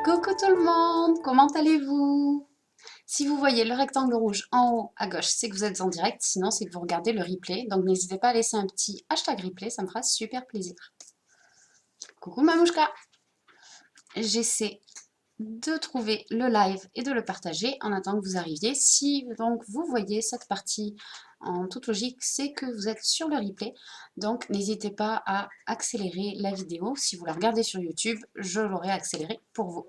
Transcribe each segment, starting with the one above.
Coucou tout le monde, comment allez-vous? Si vous voyez le rectangle rouge en haut à gauche, c'est que vous êtes en direct, sinon c'est que vous regardez le replay. Donc n'hésitez pas à laisser un petit hashtag replay, ça me fera super plaisir. Coucou Mamouchka! J'essaie de trouver le live et de le partager en attendant que vous arriviez. Si donc vous voyez cette partie en toute logique, c'est que vous êtes sur le replay. Donc n'hésitez pas à accélérer la vidéo. Si vous la regardez sur YouTube, je l'aurai accélérée pour vous.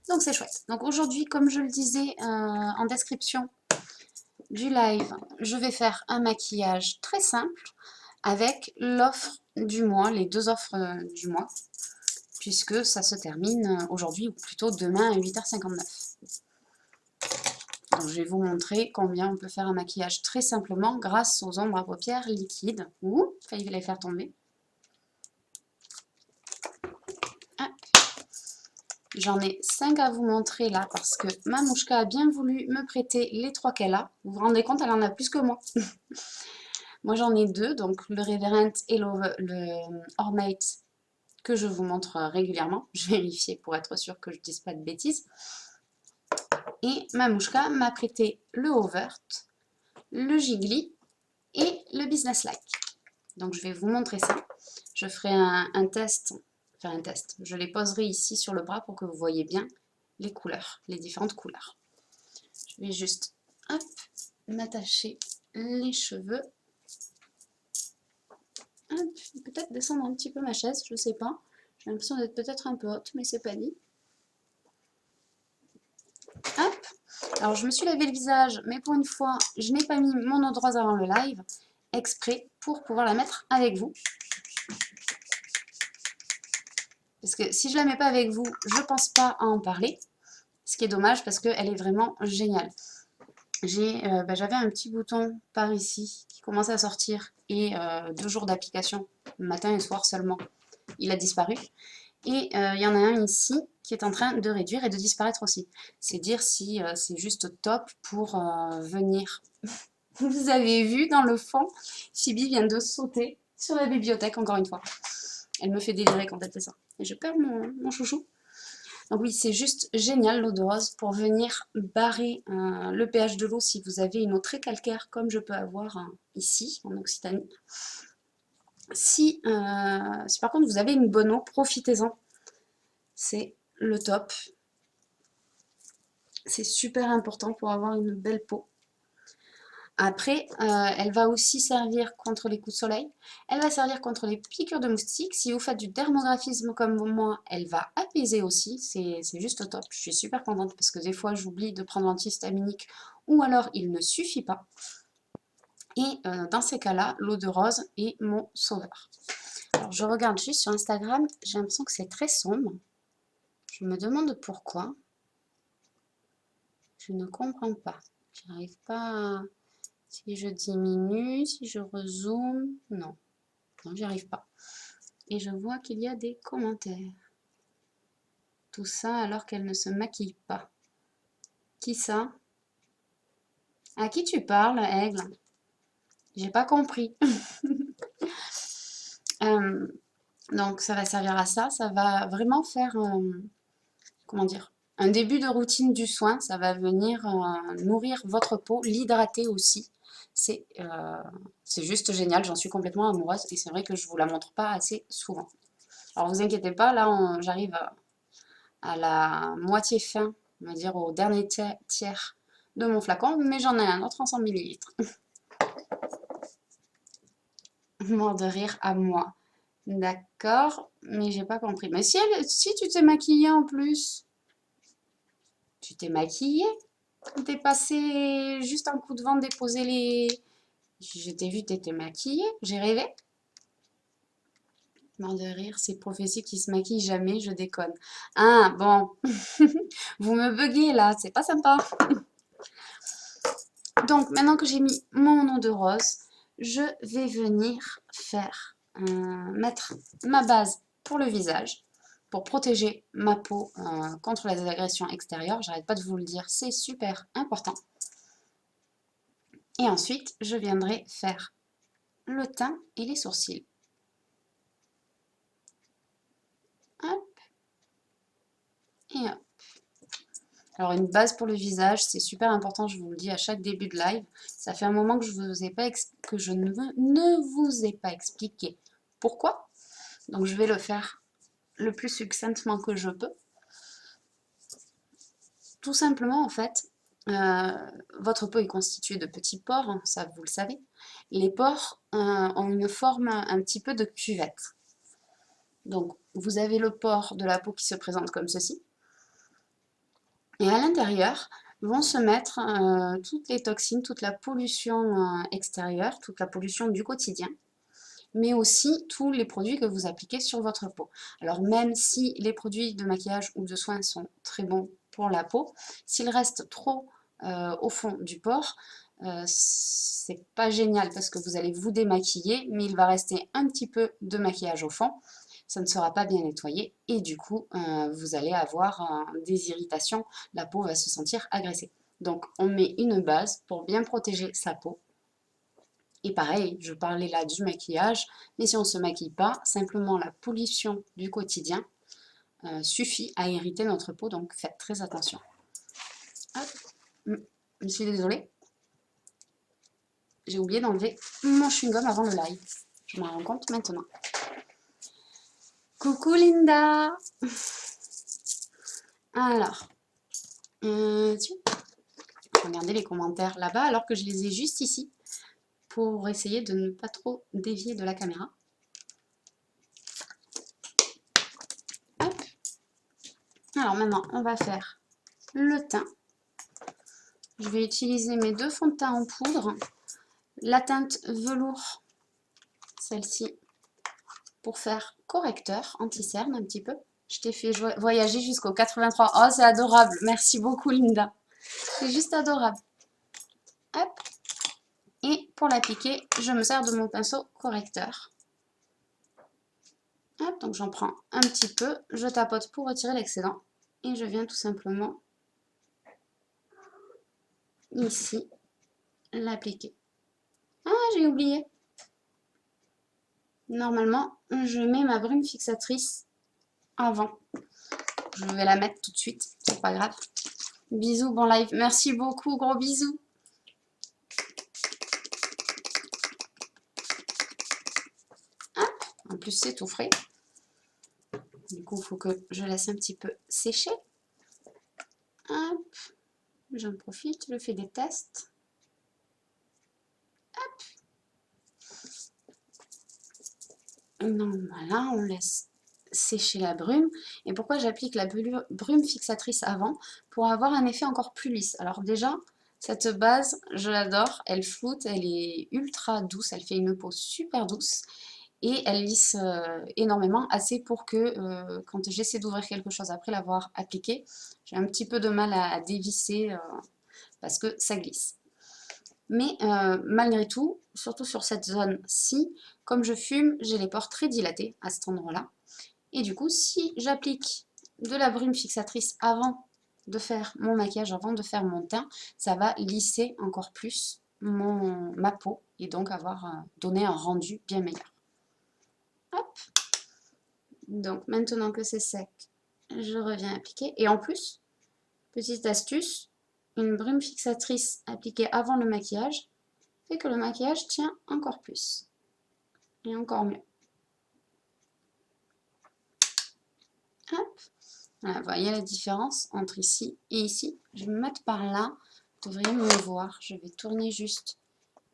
Donc c'est chouette. Donc aujourd'hui, comme je le disais en description du live, je vais faire un maquillage très simple avec l'offre du mois, les deux offres du mois, puisque ça se termine aujourd'hui, ou plutôt demain à 8h59. Donc je vais vous montrer combien on peut faire un maquillage très simplement grâce aux ombres à paupières liquides. Ouh, failli les faire tomber. J'en ai 5 à vous montrer là parce que Mamouchka a bien voulu me prêter les 3 qu'elle a. Vous vous rendez compte, elle en a plus que moi. Moi j'en ai 2, donc le Reverend et le Ornate que je vous montre régulièrement. Je vérifie pour être sûre que je ne dise pas de bêtises. Et Mamouchka m'a prêté le Overt, le Jiggly et le Business Like. Donc je vais vous montrer ça. Je ferai un test. Un test. Je les poserai ici sur le bras pour que vous voyez bien les couleurs, les différentes couleurs. Je vais juste m'attacher les cheveux. Peut-être descendre un petit peu ma chaise, je sais pas. J'ai l'impression d'être peut-être un peu haute, mais c'est pas dit. Hop. Alors je me suis lavé le visage, mais pour une fois, je n'ai pas mis mon eau de rose avant le live, exprès pour pouvoir la mettre avec vous. Parce que si je la mets pas avec vous, je pense pas à en parler. Ce qui est dommage parce qu'elle est vraiment géniale. J'avais un petit bouton par ici qui commençait à sortir et 2 jours d'application, matin et soir seulement, il a disparu. Et il y en a un ici qui est en train de réduire et de disparaître aussi. C'est dire si c'est juste top pour venir. Vous avez vu dans le fond, Phoebe vient de sauter sur la bibliothèque encore une fois. Elle me fait délirer quand elle fait ça. Et je perds mon chouchou. Donc oui, c'est juste génial l'eau de rose pour venir barrer le pH de l'eau si vous avez une eau très calcaire comme je peux avoir ici en Occitanie. Si par contre vous avez une bonne eau, profitez-en. C'est le top. C'est super important pour avoir une belle peau. Après, elle va aussi servir contre les coups de soleil. Elle va servir contre les piqûres de moustiques. Si vous faites du dermographisme comme moi, elle va apaiser aussi. C'est juste top. Je suis super contente parce que des fois, j'oublie de prendre l'antihistaminique ou alors il ne suffit pas. Et dans ces cas-là, l'eau de rose est mon sauveur. Alors, je regarde juste sur Instagram. J'ai l'impression que c'est très sombre. Je me demande pourquoi. Je ne comprends pas. Je n'arrive pas à... Si je diminue, si je rezoome, non, j'y arrive pas. Et je vois qu'il y a des commentaires. Tout ça alors qu'elle ne se maquille pas. Qui ça? À qui tu parles, Aigle? J'ai pas compris. Donc ça va servir à ça, ça va vraiment faire, comment dire, un début de routine du soin, ça va venir nourrir votre peau, l'hydrater aussi. C'est juste génial, j'en suis complètement amoureuse et c'est vrai que je ne vous la montre pas assez souvent. Alors vous inquiétez pas, là j'arrive à la moitié fin, on va dire au dernier tiers de mon flacon, mais j'en ai un autre en 100 ml. Mort de rire à moi. D'accord, mais j'ai pas compris. Mais si tu t'es maquillée en plus, tu t'es maquillée? T'es passé juste un coup de vent déposer les... Je t'ai vu, t'étais maquillée, j'ai rêvé. Mort de rire, ces prophéties qui se maquillent jamais, je déconne. Ah, bon, vous me buguez là, c'est pas sympa. Donc, maintenant que j'ai mis mon eau de rose, je vais venir faire, mettre ma base pour le visage, pour protéger ma peau contre les agressions extérieures. J'arrête pas de vous le dire, c'est super important. Et ensuite, je viendrai faire le teint et les sourcils. Hop. Et hop. Alors une base pour le visage, c'est super important, je vous le dis à chaque début de live. Ça fait un moment que je ne vous ai pas expliqué pourquoi. Donc je vais le faire le plus succinctement que je peux. Tout simplement en fait, votre peau est constituée de petits pores, hein, ça vous le savez. Les pores ont une forme un petit peu de cuvette. Donc vous avez le pore de la peau qui se présente comme ceci. Et à l'intérieur vont se mettre toutes les toxines, toute la pollution extérieure, toute la pollution du quotidien, mais aussi tous les produits que vous appliquez sur votre peau. Alors même si les produits de maquillage ou de soins sont très bons pour la peau, s'ils restent trop au fond du pore, c'est pas génial parce que vous allez vous démaquiller, mais il va rester un petit peu de maquillage au fond. Ça ne sera pas bien nettoyé et du coup, vous allez avoir des irritations, la peau va se sentir agressée. Donc, on met une base pour bien protéger sa peau. Et pareil, je parlais là du maquillage, mais si on ne se maquille pas, simplement la pollution du quotidien suffit à irriter notre peau, donc faites très attention. Hop. Je suis désolée, j'ai oublié d'enlever mon chewing-gum avant le live. Je m'en rends compte maintenant. Coucou Linda. Alors, regardez les commentaires là-bas alors que je les ai juste ici pour essayer de ne pas trop dévier de la caméra. Hop. Alors maintenant, on va faire le teint. Je vais utiliser mes deux fonds de teint en poudre. La teinte velours, celle-ci, pour faire correcteur, anti-cerne un petit peu. Je t'ai fait voyager jusqu'au 83. Oh, c'est adorable. Merci beaucoup, Linda. C'est juste adorable. Hop. Et pour l'appliquer, je me sers de mon pinceau correcteur. Hop, donc j'en prends un petit peu. Je tapote pour retirer l'excédent. Et je viens tout simplement ici l'appliquer. Ah, j'ai oublié. Normalement, je mets ma brume fixatrice avant. Je vais la mettre tout de suite, c'est pas grave. Bisous, bon live. Merci beaucoup, gros bisous. Hop, en plus c'est tout frais. Du coup, il faut que je laisse un petit peu sécher. Hop, j'en profite, je fais des tests. Hop. Donc voilà, on laisse sécher la brume. Et pourquoi j'applique la brume fixatrice avant? Pour avoir un effet encore plus lisse. Alors déjà, cette base, je l'adore, elle floute, elle est ultra douce, elle fait une peau super douce. Et elle lisse énormément, assez pour que quand j'essaie d'ouvrir quelque chose après l'avoir appliqué, j'ai un petit peu de mal à dévisser parce que ça glisse. Mais malgré tout, surtout sur cette zone-ci, comme je fume, j'ai les pores très dilatés à cet endroit-là. Et du coup, si j'applique de la brume fixatrice avant de faire mon maquillage, avant de faire mon teint, ça va lisser encore plus ma peau et donc donner un rendu bien meilleur. Hop. Donc maintenant que c'est sec, je reviens appliquer. Et en plus, petite astuce, une brume fixatrice appliquée avant le maquillage fait que le maquillage tient encore plus. Et encore mieux. Hop. Voilà, vous voyez la différence entre ici et ici. Je vais me mettre par là. Vous devriez me voir. Je vais tourner juste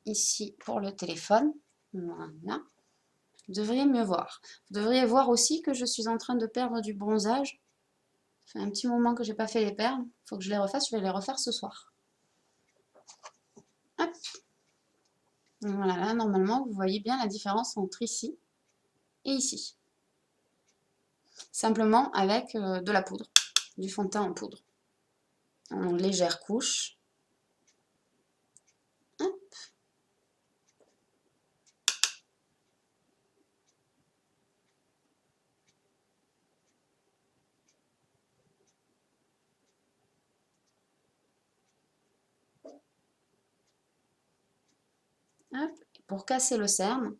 ici pour le téléphone. Voilà. Vous devriez mieux voir. Vous devriez voir aussi que je suis en train de perdre du bronzage. Ça fait un petit moment que je n'ai pas fait les perles. Il faut que je les refasse. Je vais les refaire ce soir. Hop. Voilà, là, normalement, vous voyez bien la différence entre ici et ici. Simplement avec de la poudre, du fond de teint en poudre. En légère couche. Hop. Pour casser le cerne,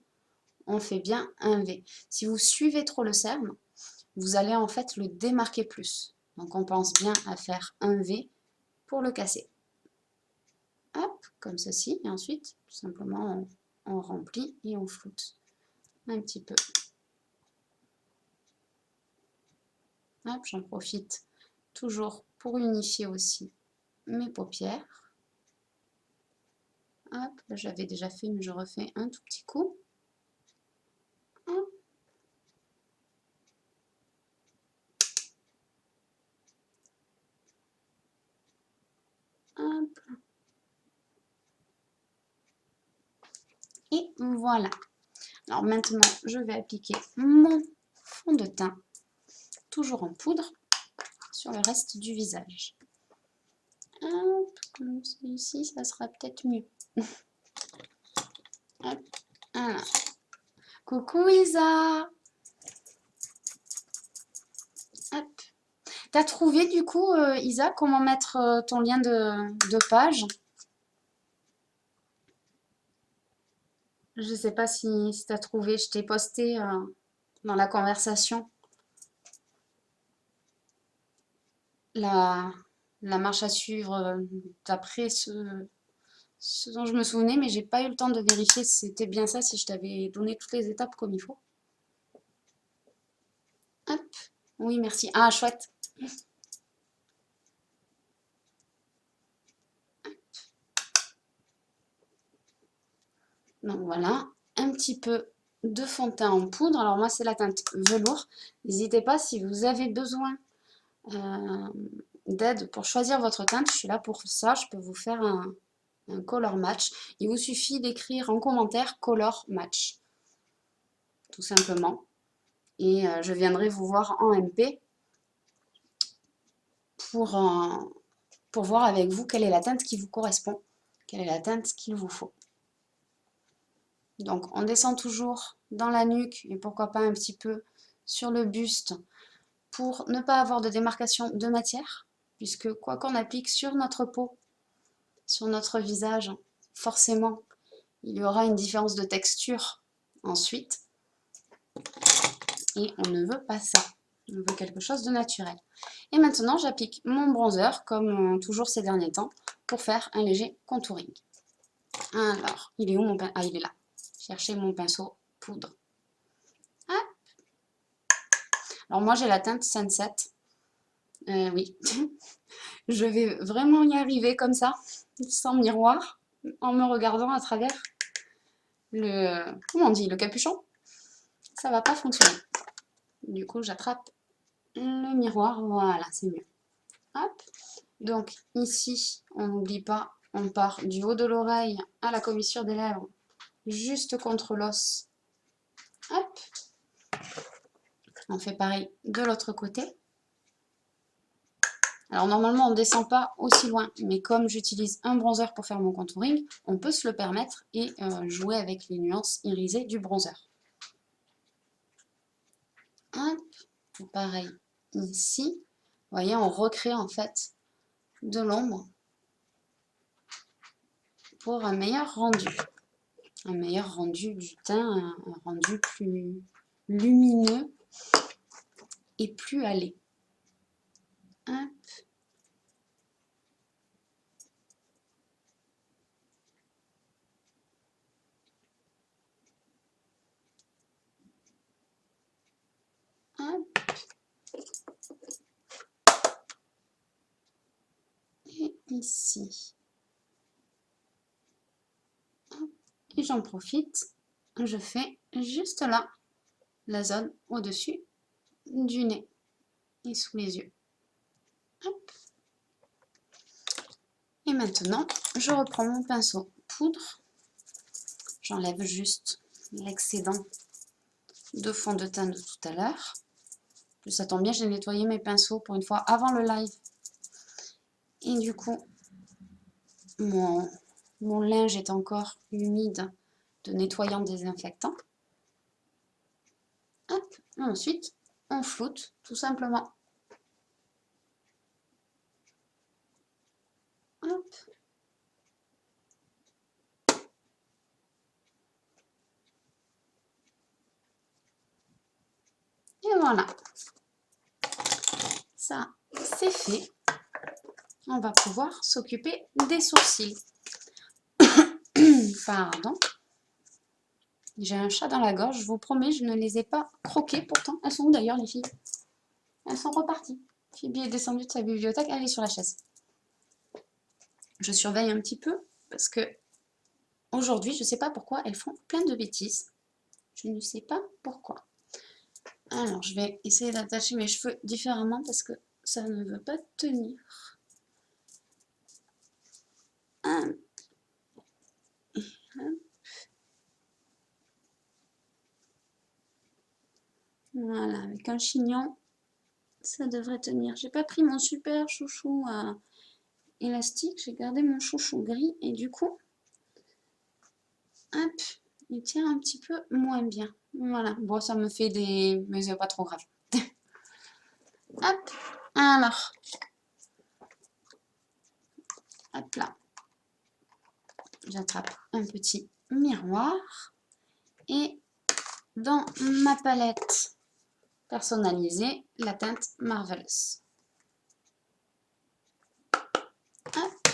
on fait bien un V. Si vous suivez trop le cerne, vous allez en fait le démarquer plus. Donc on pense bien à faire un V pour le casser. Hop, comme ceci. Et ensuite, tout simplement, on remplit et on floute un petit peu. Hop, j'en profite toujours pour unifier aussi mes paupières. Hop, j'avais déjà fait, mais je refais un tout petit coup. Hop. Hop. Et voilà. Alors maintenant, je vais appliquer mon fond de teint, toujours en poudre, sur le reste du visage. Hop, comme celui-ci, ça sera peut-être mieux. Hop, voilà. Coucou Isa. Hop. T'as trouvé du coup, Isa, comment mettre ton lien de page? Je sais pas si t'as trouvé, je t'ai posté dans la conversation la, la marche à suivre d'après ce dont je me souvenais, mais j'ai pas eu le temps de vérifier si c'était bien ça, si je t'avais donné toutes les étapes comme il faut. Hop, oui, merci. Ah, chouette. Donc voilà, un petit peu de fond de teint en poudre. Alors moi, c'est la teinte velours. N'hésitez pas, si vous avez besoin d'aide pour choisir votre teinte, je suis là pour ça. Je peux vous faire un color match. Il vous suffit d'écrire en commentaire color match, tout simplement. Et je viendrai vous voir en MP pour voir avec vous quelle est la teinte qui vous correspond, quelle est la teinte qu'il vous faut. Donc on descend toujours dans la nuque et pourquoi pas un petit peu sur le buste pour ne pas avoir de démarcation de matière, puisque quoi qu'on applique sur notre peau, sur notre visage, forcément il y aura une différence de texture ensuite et on ne veut pas ça. On veut quelque chose de naturel. Et maintenant, j'applique mon bronzer, comme toujours ces derniers temps, pour faire un léger contouring. Alors, il est où mon pinceau? Ah, il est là. Cherchez mon pinceau poudre. Ah. Alors moi, j'ai la teinte Sunset. Oui. Je vais vraiment y arriver comme ça, sans miroir, en me regardant à travers le... Comment on dit? Le capuchon. Ça va pas fonctionner. Du coup, j'attrape le miroir. Voilà, c'est mieux. Hop. Donc ici, on n'oublie pas, on part du haut de l'oreille à la commissure des lèvres, juste contre l'os. Hop. On fait pareil de l'autre côté. Alors normalement, on ne descend pas aussi loin, mais comme j'utilise un bronzer pour faire mon contouring, on peut se le permettre et jouer avec les nuances irisées du bronzer. Hop. Pareil ici. Vous voyez, on recrée en fait de l'ombre pour un meilleur rendu. Un meilleur rendu du teint, un rendu plus lumineux et plus allé. Hop. Hop. Et ici. Hop. Et j'en profite, je fais juste là la zone au-dessus du nez et sous les yeux. Hop. Et maintenant, je reprends mon pinceau poudre. J'enlève juste l'excédent de fond de teint de tout à l'heure. Ça tombe bien, j'ai nettoyé mes pinceaux pour une fois avant le live. Et du coup, mon linge est encore humide de nettoyant désinfectant. Hop. Et ensuite, on floute tout simplement. Hop. Voilà. Ça, c'est fait. On va pouvoir s'occuper des sourcils. Pardon. J'ai un chat dans la gorge, je vous promets, je ne les ai pas croquées pourtant. Elles sont où d'ailleurs les filles? Elles sont reparties. Phoebe est descendue de sa bibliothèque, elle est sur la chaise. Je surveille un petit peu parce que aujourd'hui, je ne sais pas pourquoi, elles font plein de bêtises. Je ne sais pas pourquoi. Alors, je vais essayer d'attacher mes cheveux différemment parce que ça ne veut pas tenir. Voilà, avec un chignon, ça devrait tenir. J'ai pas pris mon super chouchou élastique, j'ai gardé mon chouchou gris et du coup, hop, il tient un petit peu moins bien. Voilà, bon, ça me fait des... mais c'est pas trop grave. Hop, alors, hop là, j'attrape un petit miroir et dans ma palette personnalisée, la teinte Marvelous. Hop.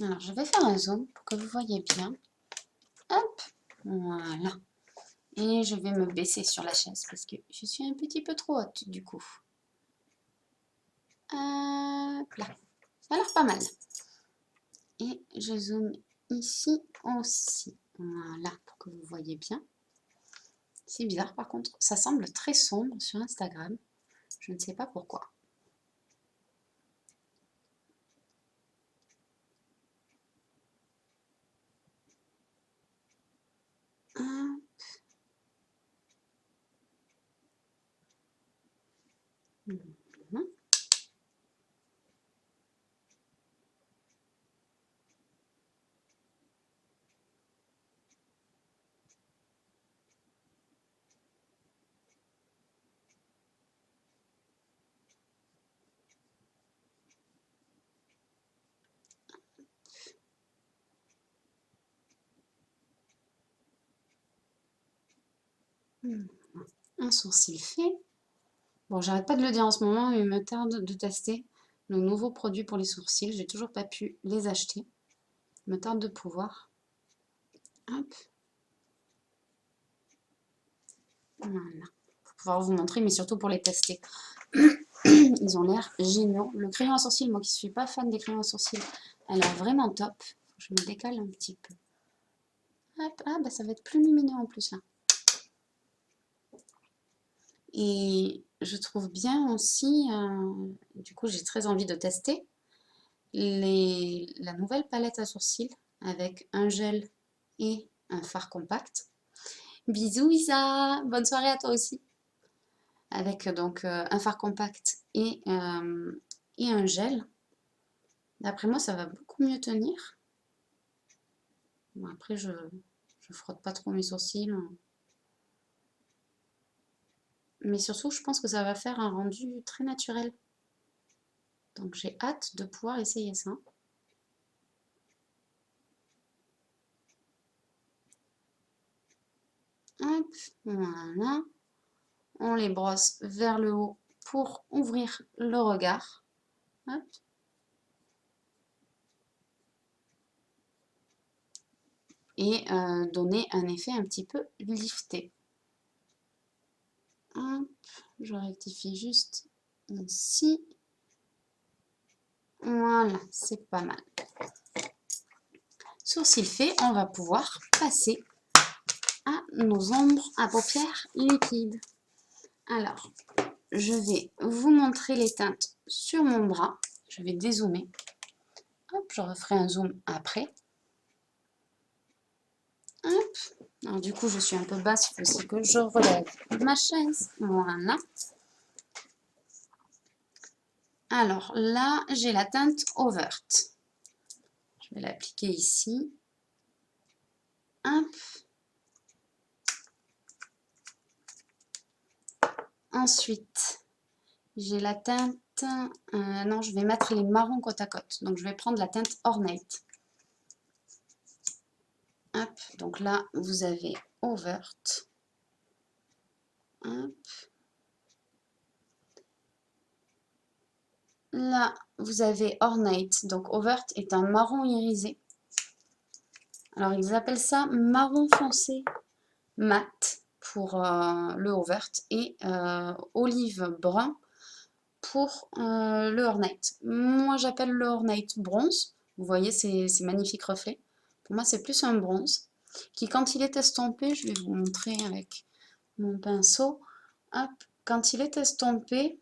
Alors, je vais faire un zoom pour que vous voyez bien. Hop, voilà. Et je vais me baisser sur la chaise parce que je suis un petit peu trop haute du coup. Hop là. Ça a l'air pas mal. Et je zoome ici aussi. Voilà, pour que vous voyez bien. C'est bizarre par contre. Ça semble très sombre sur Instagram. Je ne sais pas pourquoi. Hop. Un sourcil fait. Bon, j'arrête pas de le dire en ce moment, mais il me tarde de tester nos nouveaux produits pour les sourcils. J'ai toujours pas pu les acheter. Il me tarde de pouvoir. Hop. Voilà. Pour pouvoir vous montrer, mais surtout pour les tester. Ils ont l'air géniaux. Le crayon à sourcils, moi qui ne suis pas fan des crayons à sourcils, elle est vraiment top. Je me décale un petit peu. Hop. Ah, bah ça va être plus lumineux en plus là. Et je trouve bien aussi, du coup j'ai très envie de tester, la nouvelle palette à sourcils avec un gel et un fard compact. Bisous Isa, bonne soirée à toi aussi. Avec donc un fard compact et un gel. D'après moi ça va beaucoup mieux tenir. Bon, après je frotte pas trop mes sourcils. Mais surtout je pense que ça va faire un rendu très naturel. Donc j'ai hâte de pouvoir essayer ça. Hop, voilà. On les brosse vers le haut pour ouvrir le regard. Hop. Et donner un effet un petit peu lifté. Hop, je rectifie juste ici. Voilà, c'est pas mal. Sourcils faits, on va pouvoir passer à nos ombres à paupières liquides. Alors, je vais vous montrer les teintes sur mon bras. Je vais dézoomer. Hop, je referai un zoom après. Hop. Alors du coup, je suis un peu basse, il faut aussi que je relève ma chaise. Voilà. Alors là, j'ai la teinte Overt. Je vais l'appliquer ici. Hop. Ensuite, j'ai la teinte... non, je vais mettre les marrons côte à côte. Donc, je vais prendre la teinte Ornate. Hop. Donc là, vous avez Overt. Hop. Là, vous avez Ornate. Donc, Overt est un marron irisé. Alors, ils appellent ça marron foncé mat pour le Overt et olive brun pour le Ornate. Moi, j'appelle le Ornate bronze. Vous voyez ces magnifiques reflets. Pour moi, c'est plus un bronze qui, quand il est estompé, je vais vous montrer avec mon pinceau, hop, quand il est estompé,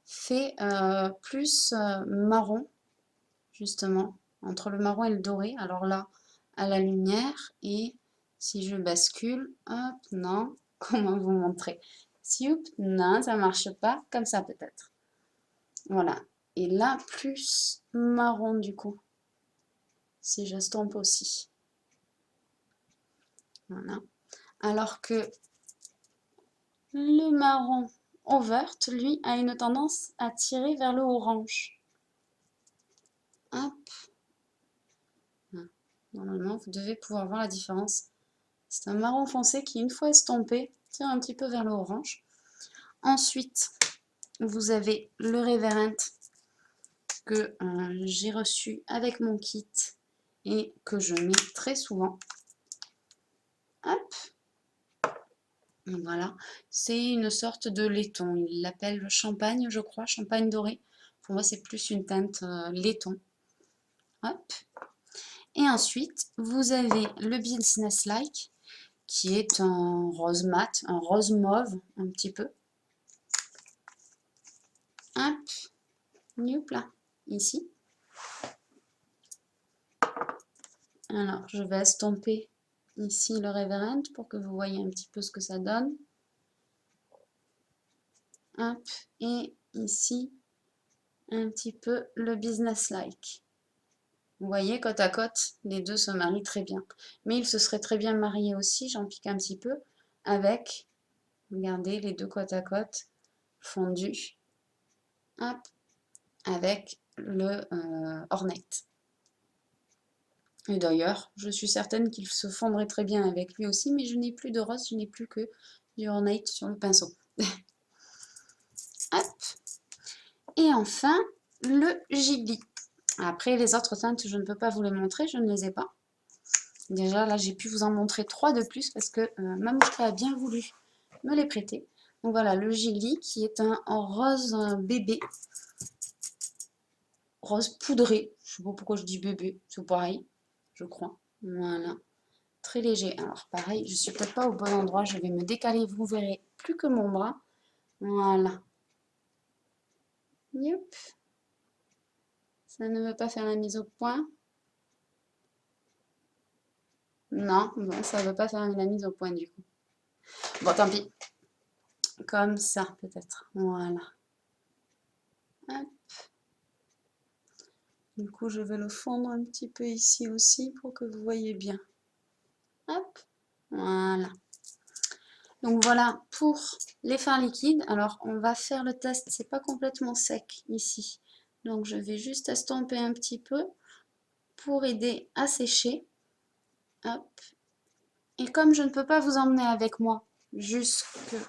fait plus marron, justement, entre le marron et le doré. Alors là, à la lumière, et si je bascule, hop, non, comment vous montrer? Si, hop, non, ça marche pas, comme ça peut-être. Voilà, et là, plus marron du coup, si j'estompe aussi. Voilà, alors que le marron Overt, lui, a une tendance à tirer vers le orange. Hop. Normalement, vous devez pouvoir voir la différence. C'est un marron foncé qui, une fois estompé, tire un petit peu vers le orange. Ensuite, vous avez le Reverent que j'ai reçu avec mon kit et que je mets très souvent. Hop. Voilà, c'est une sorte de laiton. Il l'appelle champagne, je crois, champagne doré. Pour moi, c'est plus une teinte laiton. Hop. Et ensuite, vous avez le Business Like, qui est un rose mat, un rose mauve, un petit peu. Hop, hop là, ici. Alors, je vais estomper ici le Reverend pour que vous voyez un petit peu ce que ça donne. Hop, et ici, un petit peu le Business Like. Vous voyez, côte à côte, les deux se marient très bien. Mais ils se seraient très bien mariés aussi, j'en pique un petit peu, avec, regardez, les deux côte à côte, fondus, hop, avec le Ornate. Et d'ailleurs, je suis certaine qu'il se fondrait très bien avec lui aussi, mais je n'ai plus de rose, je n'ai plus que du Ornate sur le pinceau. Hop. Et enfin, le Ghibli. Après, les autres teintes, je ne peux pas vous les montrer, je ne les ai pas. Déjà, là, j'ai pu vous en montrer 3 de plus parce que Mamouchka a bien voulu me les prêter. Donc voilà, le Ghibli qui est un rose bébé, rose poudré. Je ne sais pas pourquoi je dis bébé, c'est pareil, je crois. Voilà, très léger. Alors pareil, je ne suis peut-être pas au bon endroit, je vais me décaler, vous verrez plus que mon bras. Voilà. Youp. Ça ne veut pas faire la mise au point. Non, bon, ça ne veut pas faire la mise au point du coup. Bon, tant pis. Comme ça, peut-être. Voilà. Hop. Du coup, je vais le fondre un petit peu ici aussi pour que vous voyez bien. Hop. Voilà. Donc voilà pour les fards liquides. Alors, on va faire le test. C'est pas complètement sec ici. Donc, je vais juste estomper un petit peu pour aider à sécher. Hop. Et comme je ne peux pas vous emmener avec moi jusqu'au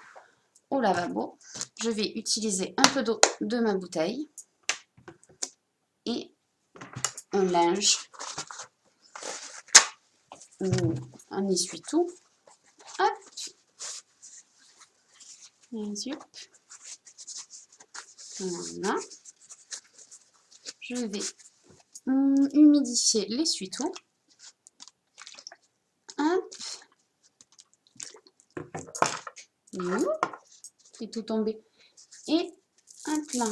lavabo, je vais utiliser un peu d'eau de ma bouteille et un linge ou un essuie-tout. Hop. Voilà. Je vais humidifier l'essuie-tout. Hop. C'est tout tombé. Et hop là.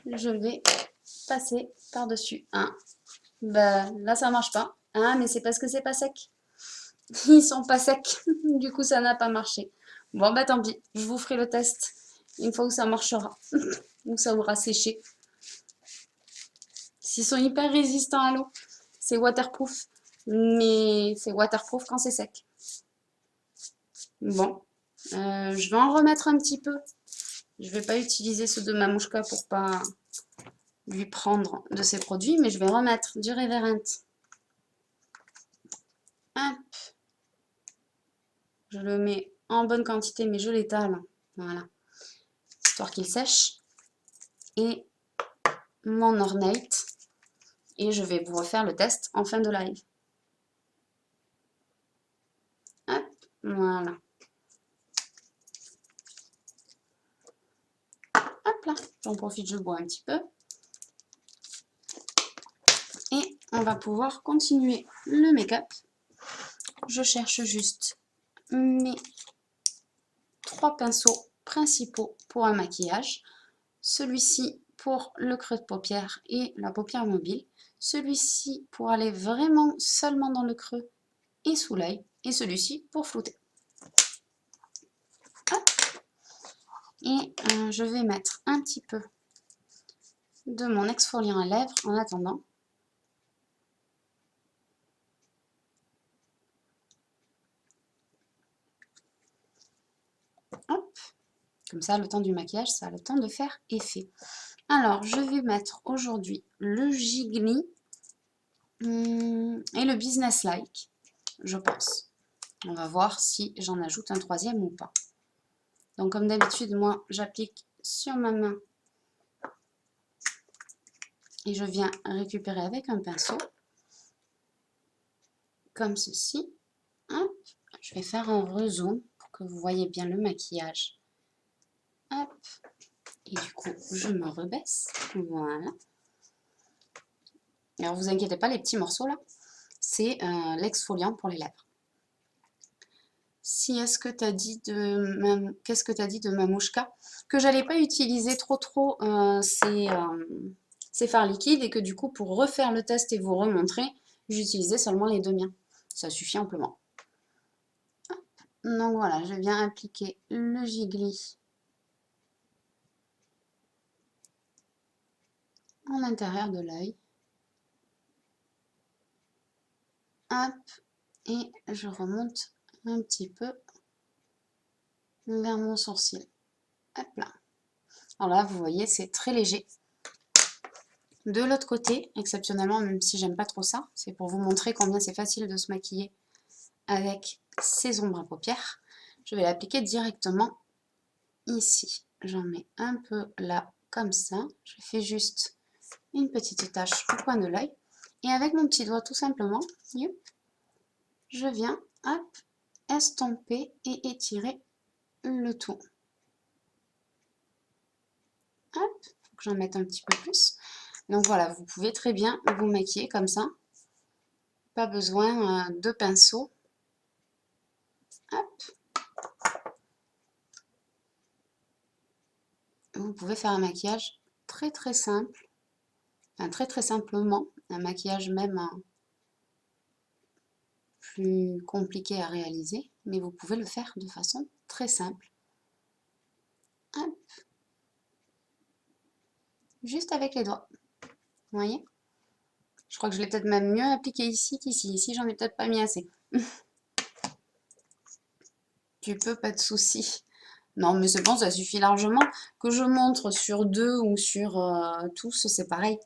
Je vais passer par-dessus. Bah, là, ça marche pas. Mais c'est parce que c'est pas sec. Ils sont pas secs. Du coup, ça n'a pas marché. Bon, bah tant pis. Je vous ferai le test une fois où ça marchera. Où ça aura séché. S'ils sont hyper résistants à l'eau, c'est waterproof. Mais c'est waterproof quand c'est sec. Bon. Je vais en remettre un petit peu. Je vais pas utiliser ceux de Mamouchka pour pas lui prendre de ses produits, mais je vais remettre du Reverent. Hop. Je le mets en bonne quantité, mais je l'étale, voilà, histoire qu'il sèche. Et mon ornate. Et je vais vous refaire le test en fin de live. Hop, voilà. Hop là, j'en profite, je bois un petit peu. Et on va pouvoir continuer le make-up. Je cherche juste mes 3 pinceaux principaux pour un maquillage. Celui-ci pour le creux de paupière et la paupière mobile. Celui-ci pour aller vraiment seulement dans le creux et sous l'œil. Et celui-ci pour flouter. Hop. Et je vais mettre un petit peu de mon exfoliant à lèvres en attendant. Hop. Comme ça, le temps du maquillage, ça a le temps de faire effet. Alors, je vais mettre aujourd'hui le Jiggly et le Business Like, je pense. On va voir si j'en ajoute un troisième ou pas. Donc, comme d'habitude, moi, j'applique sur ma main et je viens récupérer avec un pinceau, comme ceci. Hop. Je vais faire un rezoom pour que vous voyez bien le maquillage. Hop. Et du coup, je me rebaisse. Voilà. Alors, vous inquiétez pas, les petits morceaux là, c'est l'exfoliant pour les lèvres. Si est-ce que tu as dit de qu'est-ce que tu as dit de Mamouchka? Que j'allais pas utiliser trop ces fards liquides et que du coup, pour refaire le test et vous remontrer, j'utilisais seulement les 2 miens. Ça suffit amplement. Donc voilà, je viens appliquer le Jiggly en l'intérieur de l'œil. Hop, et je remonte un petit peu vers mon sourcil. Hop là. Alors là, vous voyez, c'est très léger. De l'autre côté, exceptionnellement, même si j'aime pas trop ça, c'est pour vous montrer combien c'est facile de se maquiller avec ces ombres à paupières. Je vais l'appliquer directement ici. J'en mets un peu là, comme ça. Je fais juste une petite tache au coin de l'œil. Et avec mon petit doigt, tout simplement, je viens, hop, estomper et étirer le tout. Hop, faut que j'en mette un petit peu plus. Donc voilà, vous pouvez très bien vous maquiller comme ça. Pas besoin de pinceau. Hop. Vous pouvez faire un maquillage très très simple. Enfin, très très simplement. Un maquillage même plus compliqué à réaliser. Mais vous pouvez le faire de façon très simple. Hop. Juste avec les doigts. Vous voyez? Je crois que je l'ai peut-être même mieux appliqué ici qu'ici. Ici, j'en ai peut-être pas mis assez. Tu peux, pas de souci. Non, mais c'est bon, ça suffit largement. Que je montre sur 2 ou sur tous, c'est pareil.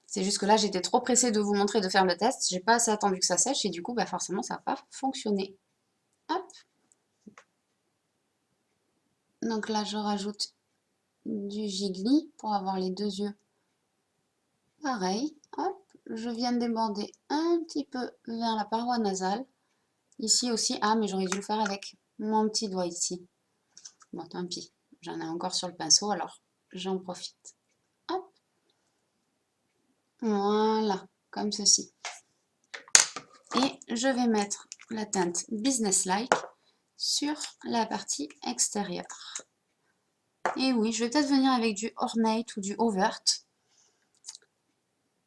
C'est juste que là, j'étais trop pressée de vous montrer de faire le test. J'ai pas assez attendu que ça sèche et du coup, bah forcément, ça n'a pas fonctionné. Hop. Donc là, je rajoute du Jiggly pour avoir les 2 yeux. Pareil, hop. Je viens de déborder un petit peu vers la paroi nasale. Ici aussi, ah, mais j'aurais dû le faire avec mon petit doigt ici. Bon, tant pis. J'en ai encore sur le pinceau, alors j'en profite. Hop. Voilà, comme ceci. Et je vais mettre la teinte Business Like sur la partie extérieure. Et oui, je vais peut-être venir avec du Ornate ou du Overt.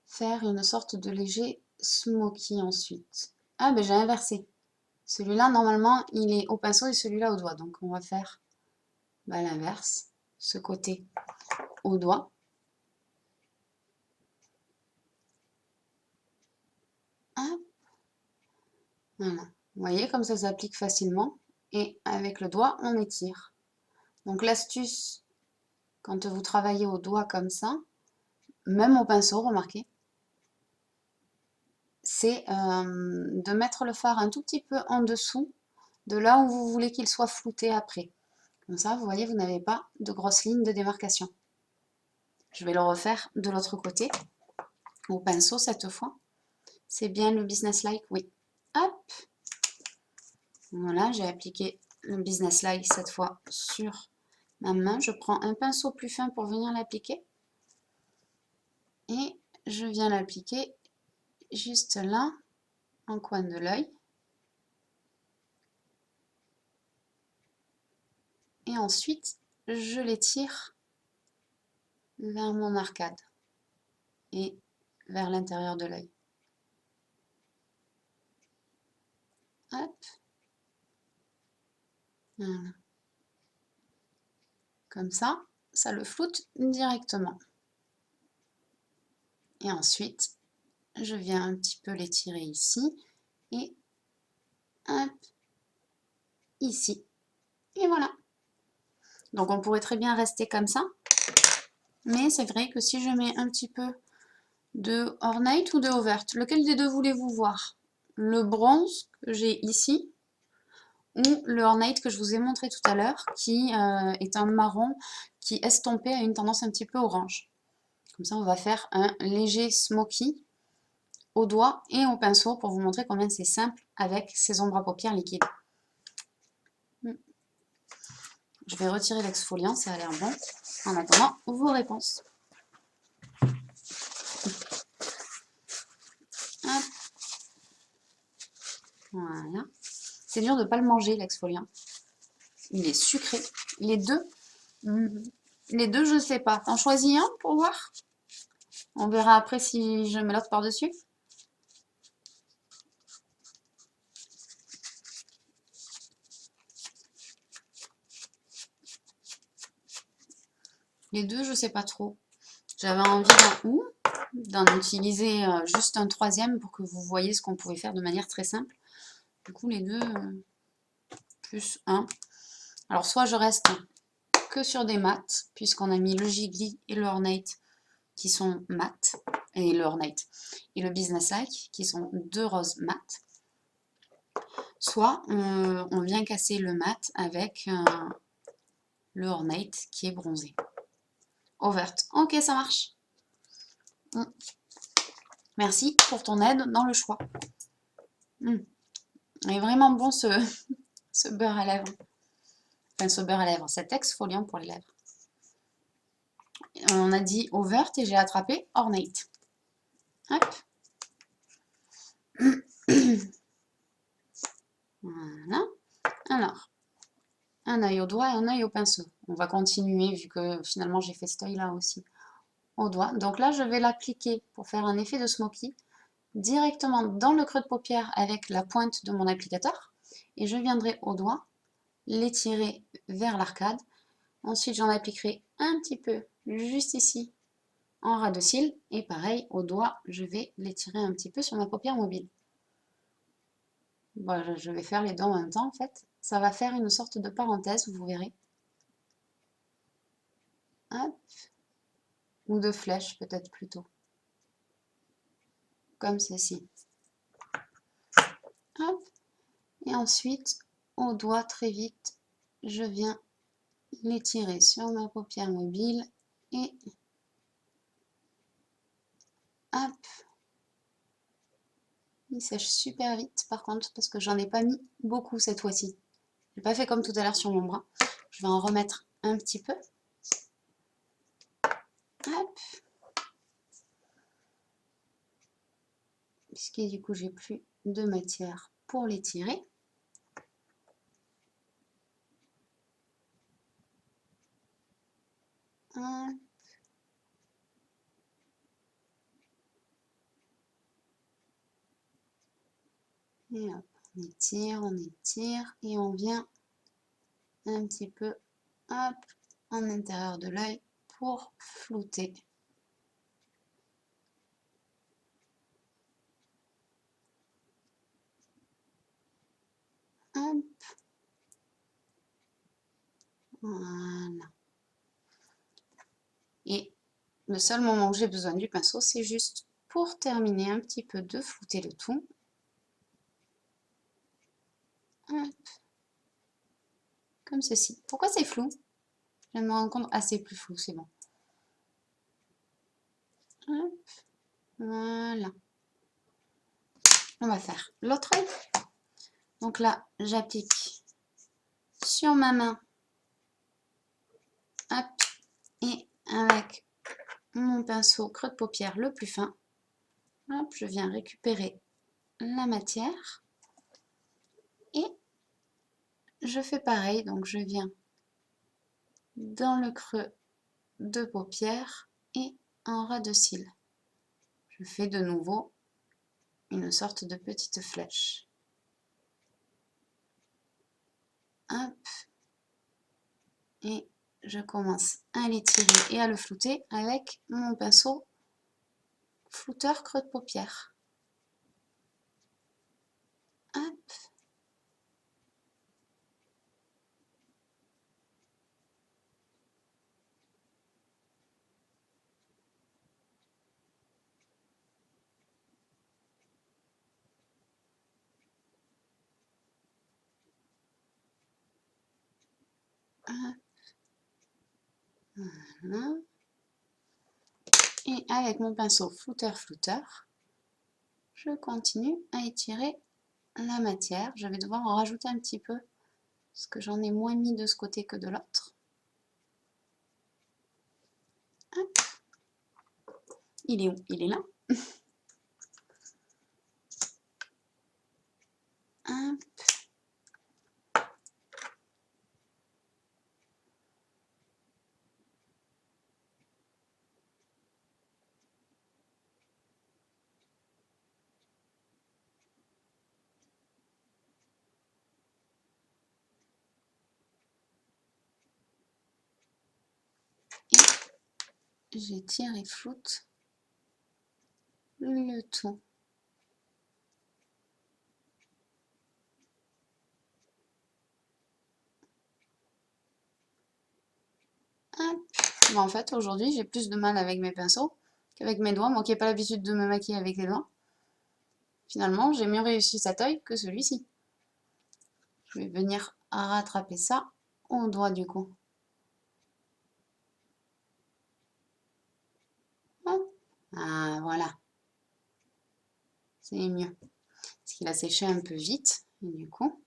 Faire une sorte de léger smoky ensuite. Ah, ben j'ai inversé. Celui-là, normalement, il est au pinceau et celui-là au doigt. Donc, on va faire l'inverse. Ce côté au doigt. Hop. Voilà. Vous voyez comme ça s'applique facilement. Et avec le doigt, on étire. Donc, l'astuce, quand vous travaillez au doigt comme ça, même au pinceau, remarquez, c'est de mettre le fard un tout petit peu en dessous de là où vous voulez qu'il soit flouté après. Comme ça, vous voyez, vous n'avez pas de grosses lignes de démarcation. Je vais le refaire de l'autre côté, au pinceau cette fois. C'est bien le business-like, oui. Hop. Voilà, j'ai appliqué le business-like cette fois sur ma main. Je prends un pinceau plus fin pour venir l'appliquer. Et je viens l'appliquer juste là, en coin de l'œil. Et ensuite, je l'étire vers mon arcade et vers l'intérieur de l'œil. Hop. Voilà. Comme ça le floute directement. Et ensuite, je viens un petit peu l'étirer ici et hop, ici. Et voilà. Donc on pourrait très bien rester comme ça. Mais c'est vrai que si je mets un petit peu de Ornate ou de Overt, lequel des deux voulez-vous voir? Le bronze que j'ai ici ou le Ornate que je vous ai montré tout à l'heure, qui est un marron qui estompé a une tendance un petit peu orange. Comme ça, on va faire un léger smoky au doigt et au pinceau pour vous montrer combien c'est simple avec ces ombres à paupières liquides. Je vais retirer l'exfoliant, ça a l'air bon. En attendant, vos réponses. Hop. Voilà. C'est dur de ne pas le manger, l'exfoliant. Il est sucré. Les deux, je ne sais pas. T'en choisis un pour voir? On verra après si je mets l'autre par-dessus. Les deux, je ne sais pas trop. J'avais envie d'en utiliser juste un troisième pour que vous voyez ce qu'on pouvait faire de manière très simple. Du coup, les deux, plus un. Alors, soit je reste que sur des mats, puisqu'on a mis le Jiggly et le Ornate qui sont mat, et le Ornate et le Business Like qui sont deux roses mat. Soit on vient casser le mat avec le Ornate qui est bronzé. Overt. Ok, ça marche. Merci pour ton aide dans le choix. Il est vraiment bon ce beurre à lèvres. Enfin, ce beurre à lèvres, cet exfoliant pour les lèvres. On a dit Overt et j'ai attrapé Ornate. Hop. Voilà. Alors, un œil au doigt et un œil au pinceau. On va continuer vu que finalement j'ai fait cet œil-là aussi au doigt. Donc là, je vais l'appliquer pour faire un effet de smoky directement dans le creux de paupière avec la pointe de mon applicateur. Et je viendrai au doigt l'étirer vers l'arcade. Ensuite, j'en appliquerai un petit peu juste ici en ras de cils. Et pareil, au doigt, je vais l'étirer un petit peu sur ma paupière mobile. Voilà, je vais faire les deux en même temps en fait. Ça va faire une sorte de parenthèse, vous verrez. Hop. Ou de flèche peut-être plutôt. Comme ceci. Hop. Et ensuite, au doigt très vite, je viens l'étirer sur ma paupière mobile et hop. Il sèche super vite par contre parce que j'en ai pas mis beaucoup cette fois-ci. J'ai pas fait comme tout à l'heure sur mon bras. Je vais en remettre un petit peu. Hop. Puisque du coup j'ai plus de matière pour l'étirer. Hop. Et hop, on étire et on vient un petit peu hop, en intérieur de l'œil pour flouter. Hop. Voilà. Et le seul moment où j'ai besoin du pinceau, c'est juste pour terminer un petit peu de flouter le tout. Hop. comme ceci. Pourquoi c'est flou? Je viens de me rendre compte, ah c'est plus flou, c'est bon. Hop, voilà. On va faire l'autre œil. Donc là, j'applique sur ma main, hop, et avec mon pinceau creux de paupière le plus fin, hop, je viens récupérer la matière et je fais pareil, donc je viens dans le creux de paupière et en ras de cils. Je fais de nouveau une sorte de petite flèche. Hop, et je commence à l'étirer et à le flouter avec mon pinceau flouteur creux de paupière. Hop. Voilà. Et avec mon pinceau flouteur, je continue à étirer la matière. Je vais devoir en rajouter un petit peu parce que j'en ai moins mis de ce côté que de l'autre. Il est où? Il est là. Hop. Et j'étire et floute le tout. Hop. Bon, en fait, aujourd'hui, j'ai plus de mal avec mes pinceaux qu'avec mes doigts. Moi qui n'ai pas l'habitude de me maquiller avec les doigts, finalement, j'ai mieux réussi cet œil que celui-ci. Je vais venir rattraper ça au doigt du coup. Hop. Ah, voilà. C'est mieux. Parce qu'il a séché un peu vite. Et du coup,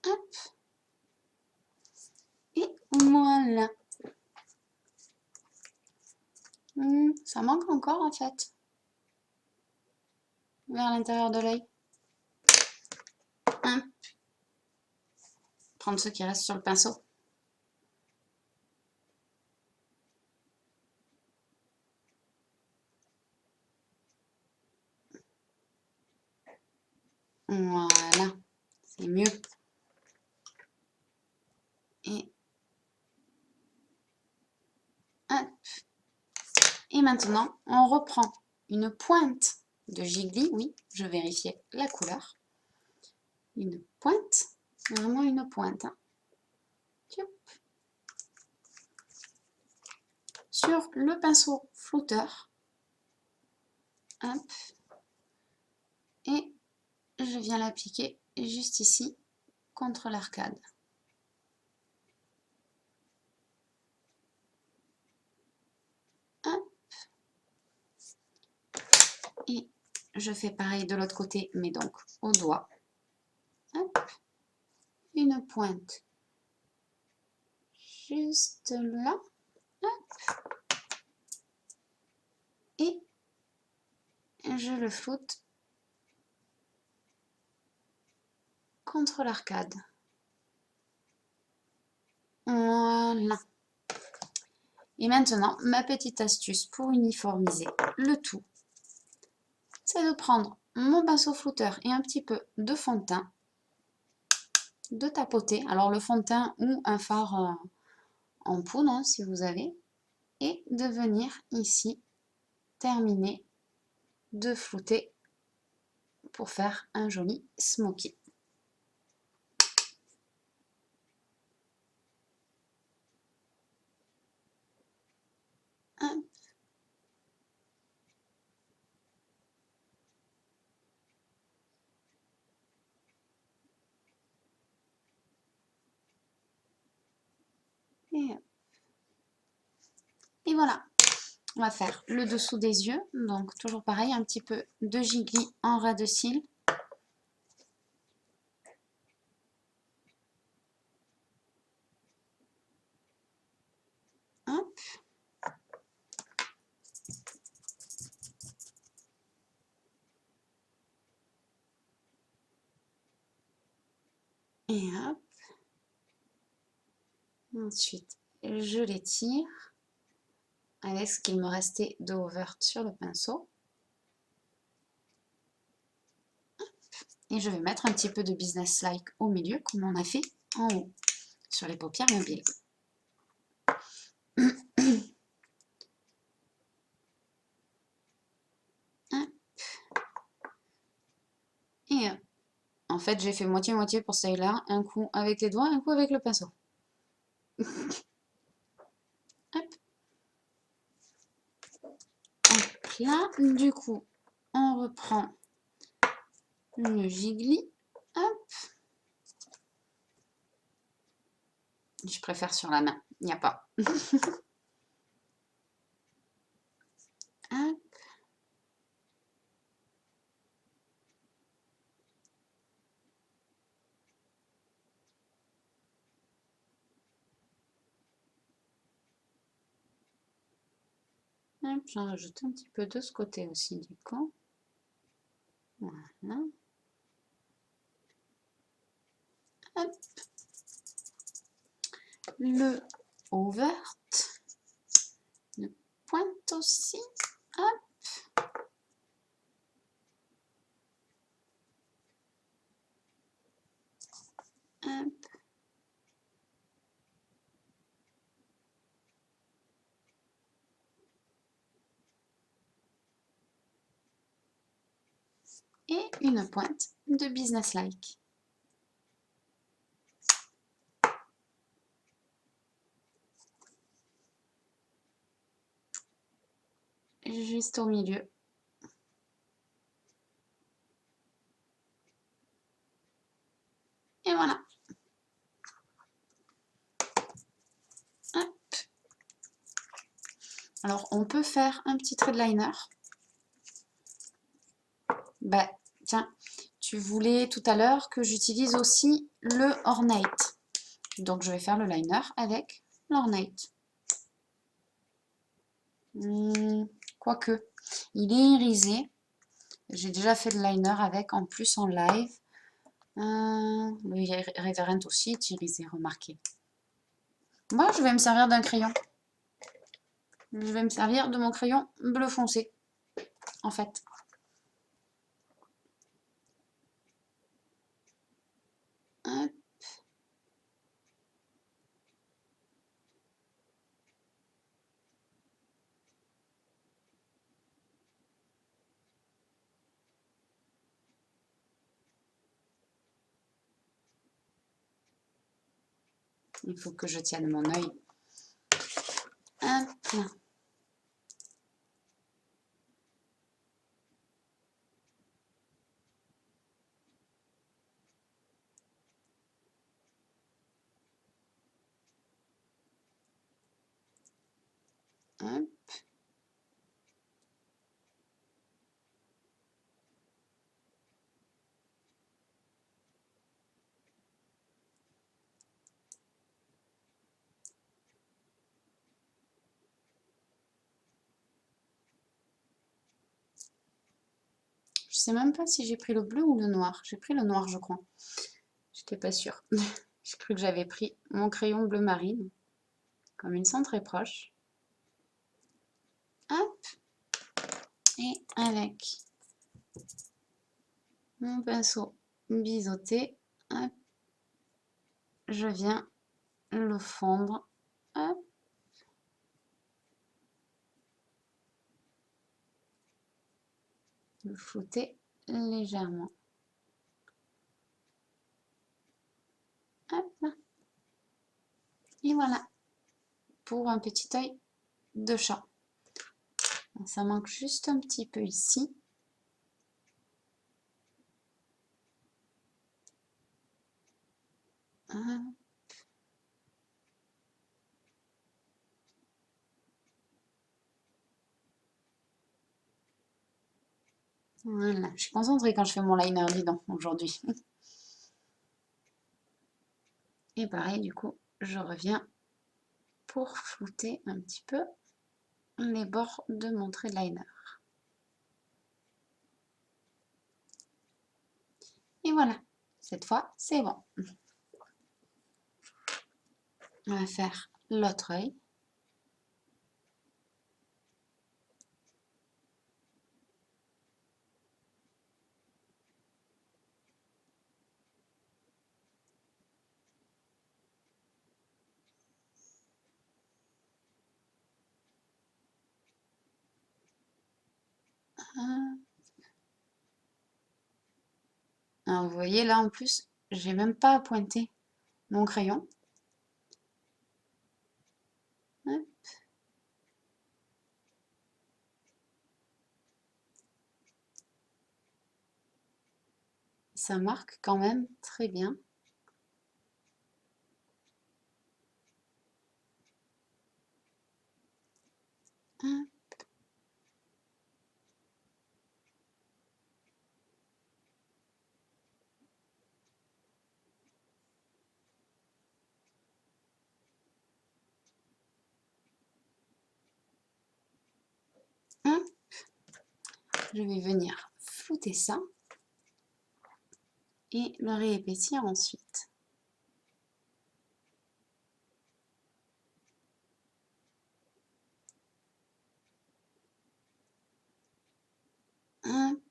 hop. Et voilà. Ça manque encore en fait. Vers l'intérieur de l'œil. Hop. Prendre ce qui reste sur le pinceau. Voilà. C'est mieux. Et hop. Et maintenant, on reprend une pointe de gigli. Oui, je vérifiais la couleur. Une pointe, vraiment une pointe. Hein. Sur le pinceau flouteur. Hop. Et je viens l'appliquer juste ici, contre l'arcade. Et je fais pareil de l'autre côté, mais donc au doigt. Hop. Une pointe juste là. Hop. Et je le floute contre l'arcade. Voilà. Et maintenant, ma petite astuce pour uniformiser le tout, c'est de prendre mon pinceau flouteur et un petit peu de fond de teint, de tapoter, alors le fond de teint ou un fard en poudre hein, si vous avez, et de venir ici terminer de flouter pour faire un joli smoky. Hop. Et voilà. On va faire le dessous des yeux. Donc, toujours pareil, un petit peu de gigli en ras de cils. Hop. Et hop. Ensuite, je l'étire avec ce qu'il me restait de overt sur le pinceau. Et je vais mettre un petit peu de Business Like au milieu, comme on a fait en haut, sur les paupières mobiles. Et en fait, j'ai fait moitié-moitié pour celui-là. Un coup avec les doigts, un coup avec le pinceau. Hop. Hop là. Du coup, on reprend le gigli. Hop. Je préfère sur la main. Il n'y a pas. Hop. J'en rajoute un petit peu de ce côté aussi du coup. Voilà. Hop. Le overt. Le pointe aussi. Hop. Hop. Et une pointe de Business Like. Juste au milieu. Et voilà. Hop. Alors, on peut faire un petit trait de liner. Bah, tiens, tu voulais tout à l'heure que j'utilise aussi le Ornate. Donc, je vais faire le liner avec l'Ornate. Quoique, il est irisé. J'ai déjà fait le liner avec, en plus en live. Le Reverend aussi est irisé, remarquez. Moi, je vais me servir d'un crayon. Je vais me servir de mon crayon bleu foncé, en fait. Hop. Il faut que je tienne mon œil. Hop. Hop. Je sais même pas si j'ai pris le bleu ou le noir. J'ai pris le noir, je crois. J'étais pas sûre. J'ai cru que j'avais pris mon crayon bleu marine. Comme ils sont très proches. Hop. Et avec mon pinceau biseauté, hop, je viens le fondre. Hop. Le flouter légèrement. Hop là. Et voilà. Pour un petit œil de chat. Ça manque juste un petit peu ici. Hop. Voilà, je suis concentrée quand je fais mon liner, dis donc, aujourd'hui. Et pareil, du coup, je reviens pour flouter un petit peu les bords de mon trait de liner. Et voilà, cette fois, c'est bon. On va faire l'autre œil. Alors, vous voyez, là, en plus, j'ai même pas pointé mon crayon. Hop. Ça marque quand même très bien. Hop. Hop. Je vais venir flouter ça et le réépaissir ensuite. Hop.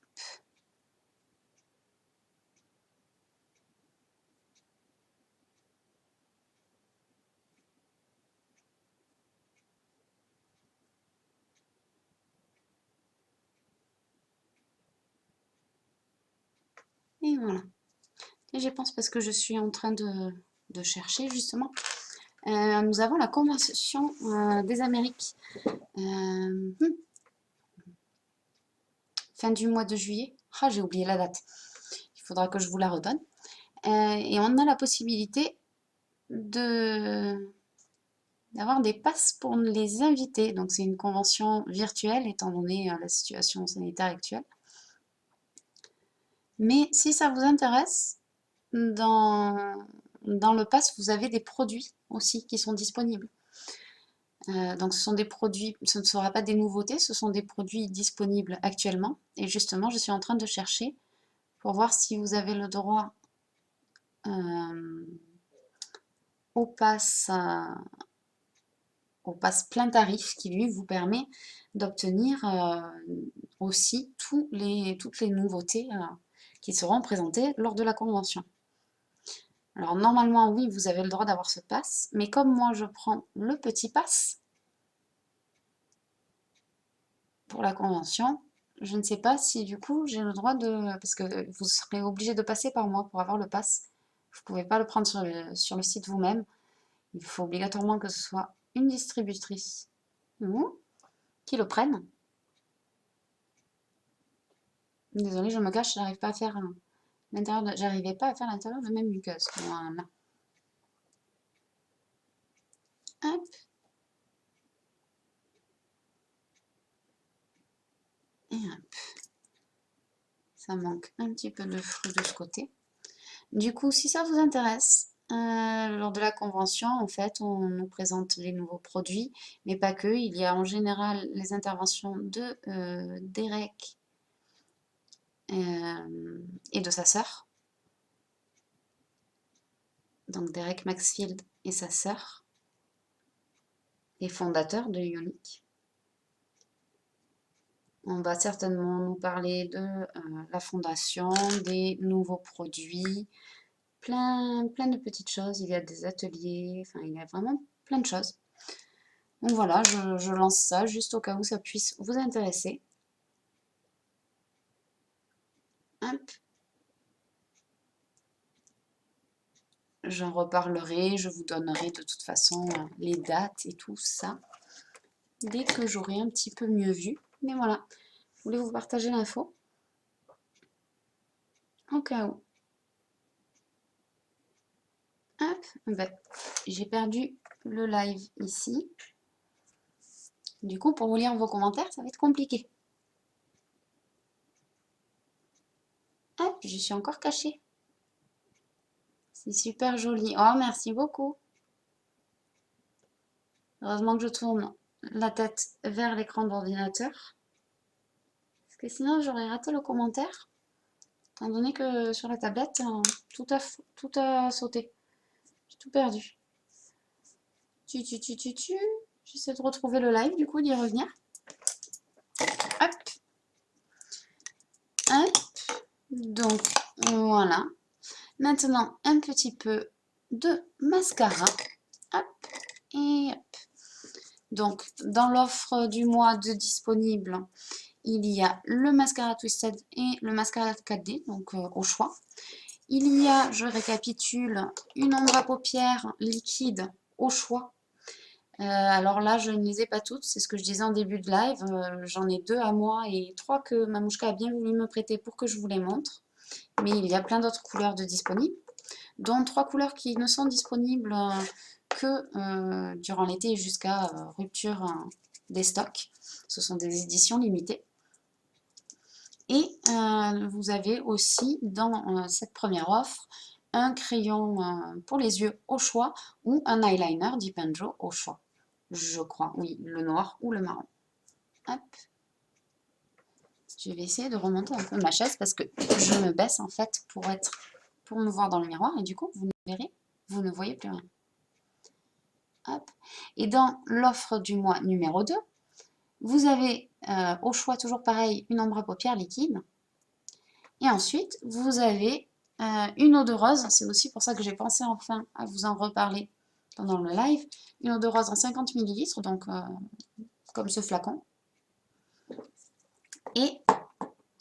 Et voilà. Et je pense parce que je suis en train de chercher justement. Nous avons la Convention des Amériques. Fin du mois de juillet. Ah, j'ai oublié la date. Il faudra que je vous la redonne. Et on a la possibilité d'avoir des passes pour les invités. Donc c'est une convention virtuelle étant donné la situation sanitaire actuelle. Mais si ça vous intéresse, dans le pass, vous avez des produits aussi qui sont disponibles. Donc ce sont des produits, ce ne sera pas des nouveautés, ce sont des produits disponibles actuellement. Et justement, je suis en train de chercher pour voir si vous avez le droit au pass plein tarif qui lui vous permet d'obtenir aussi toutes les nouveautés qui seront présentées lors de la convention. Alors normalement oui, vous avez le droit d'avoir ce pass, mais comme moi je prends le petit pass pour la convention, je ne sais pas si du coup j'ai le droit de... Parce que vous serez obligé de passer par moi pour avoir le pass. Vous ne pouvez pas le prendre sur le site vous-même. Il faut obligatoirement que ce soit une distributrice qui le prenne. Désolée, je me cache, j'arrive pas à faire l'intérieur j'arrivais pas à faire l'intérieur de mes muqueuses. Voilà. Hop. Et hop. Ça manque un petit peu de fruits de ce côté. Du coup, si ça vous intéresse, lors de la convention, en fait, on nous présente les nouveaux produits, mais pas que. Il y a en général les interventions de Derek et de sa sœur. Donc Derek Maxfield et sa sœur, les fondateurs de Ionic. On va certainement nous parler de la fondation, des nouveaux produits, plein de petites choses. Il y a des ateliers, enfin il y a vraiment plein de choses. Donc voilà, je lance ça juste au cas où ça puisse vous intéresser. Hop. J'en reparlerai, je vous donnerai de toute façon les dates et tout ça dès que j'aurai un petit peu mieux vu. Mais voilà, je voulais vous partager l'info au cas où. Hop, ben, j'ai perdu le live ici. Du coup, pour vous lire vos commentaires, ça va être compliqué. Hop, je suis encore cachée. C'est super joli. Oh, merci beaucoup. Heureusement que je tourne la tête vers l'écran de l'ordinateur. Parce que sinon, j'aurais raté le commentaire. Étant donné que sur la tablette, tout a sauté. J'ai tout perdu. Tu. J'essaie de retrouver le live, du coup, d'y revenir. Hop. Hop. Donc, voilà. Maintenant, un petit peu de mascara. Hop. Et hop. Donc, dans l'offre du mois de disponible, il y a le mascara Twisted et le mascara 4D, donc au choix. Il y a, je récapitule, une ombre à paupières liquide au choix. Alors là, je ne les ai pas toutes, c'est ce que je disais en début de live. J'en ai 2 à moi et 3 que Mamouchka a bien voulu me prêter pour que je vous les montre. Mais il y a plein d'autres couleurs de disponibles, dont 3 couleurs qui ne sont disponibles que durant l'été jusqu'à rupture des stocks. Ce sont des éditions limitées. Et vous avez aussi dans cette première offre un crayon pour les yeux au choix ou un eyeliner Dip & Joe au choix. Je crois, oui, le noir ou le marron. Hop. Je vais essayer de remonter un peu ma chaise parce que je me baisse en fait pour me voir dans le miroir et du coup, vous verrez, vous ne voyez plus rien. Hop. Et dans l'offre du mois numéro 2, vous avez au choix toujours pareil une ombre à paupières liquide. Et ensuite, vous avez une eau de rose. C'est aussi pour ça que j'ai pensé enfin à vous en reparler pendant le live. Une eau de rose en 50 ml, donc comme ce flacon. Et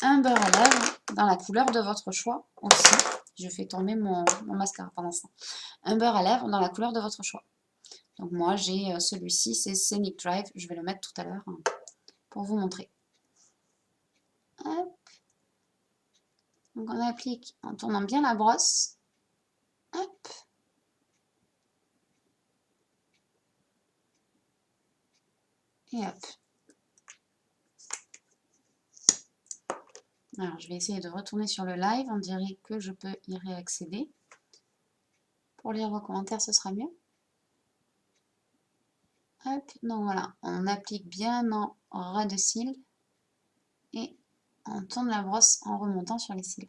un beurre à lèvres dans la couleur de votre choix aussi. Je fais tomber mon mascara pendant ce temps. Un beurre à lèvres dans la couleur de votre choix. Donc moi, j'ai celui-ci, c'est Scenic Drive. Je vais le mettre tout à l'heure pour vous montrer. Hop. Donc on applique en tournant bien la brosse. Hop. Et hop. Alors, je vais essayer de retourner sur le live. On dirait que je peux y réaccéder. Pour lire vos commentaires, ce sera mieux. Hop, donc voilà, on applique bien en ras de cils et on tourne la brosse en remontant sur les cils.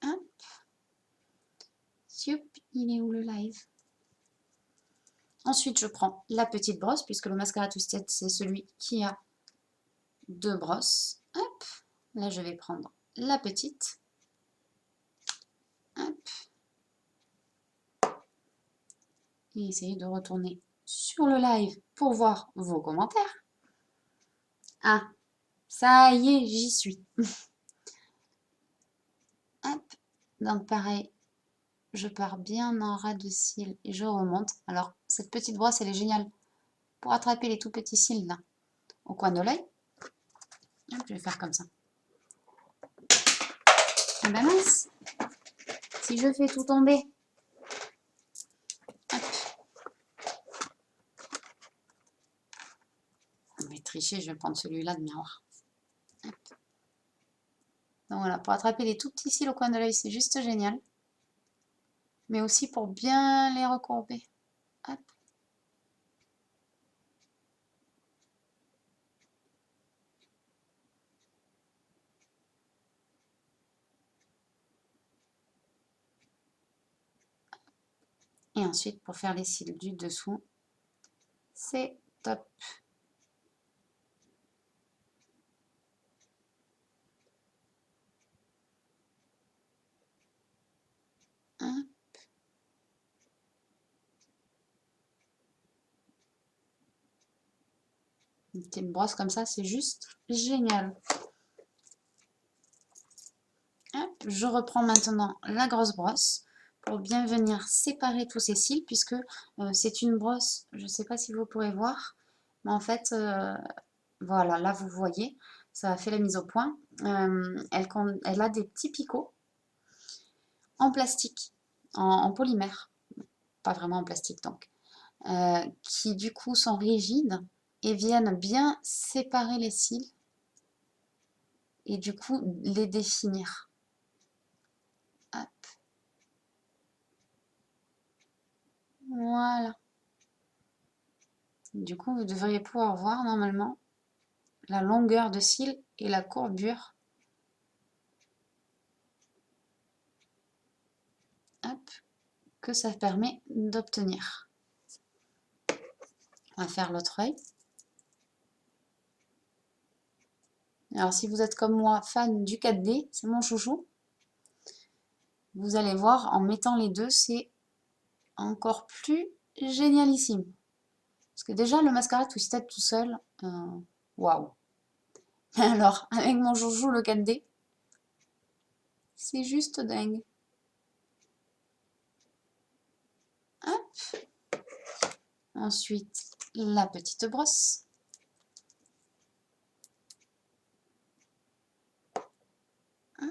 Hop. Sioup, il est où le live? Ensuite, je prends la petite brosse, puisque le mascara Twisted, c'est celui qui a 2 brosses. Hop, là, je vais prendre la petite. Hop. Et essayer de retourner sur le live pour voir vos commentaires. Ah, ça y est, j'y suis. Hop, donc pareil, je pars bien en ras de cils et je remonte. Alors, cette petite brosse, elle est géniale pour attraper les tout petits cils là, au coin de l'œil. Je vais faire comme ça. Ah ben mince, si je fais tout tomber. Hop. Je vais tricher, je vais prendre celui-là de miroir. Hop. Donc voilà, pour attraper les tout petits cils au coin de l'œil, c'est juste génial. Mais aussi pour bien les recourber. Hop. Et ensuite, pour faire les cils du dessous, c'est top. Hop. Une petite brosse comme ça, c'est juste génial. Hop, je reprends maintenant la grosse brosse pour bien venir séparer tous ces cils, puisque c'est une brosse, je ne sais pas si vous pourrez voir, mais en fait, voilà, là vous voyez, ça a fait la mise au point. Elle a des petits picots en plastique, en polymère, pas vraiment en plastique donc, qui du coup sont rigides et viennent bien séparer les cils. et du coup les définir. Hop. Voilà. Du coup, vous devriez pouvoir voir normalement la longueur de cils et la courbure. Hop, que ça permet d'obtenir. On va faire l'autre œil. Alors si vous êtes comme moi fan du 4D, c'est mon chouchou. Vous allez voir, en mettant les deux, c'est encore plus génialissime. Parce que déjà, le mascara Twisted tout seul, waouh. Alors, avec mon chouchou, le 4D, c'est juste dingue. Hop. Ensuite, la petite brosse. Hop.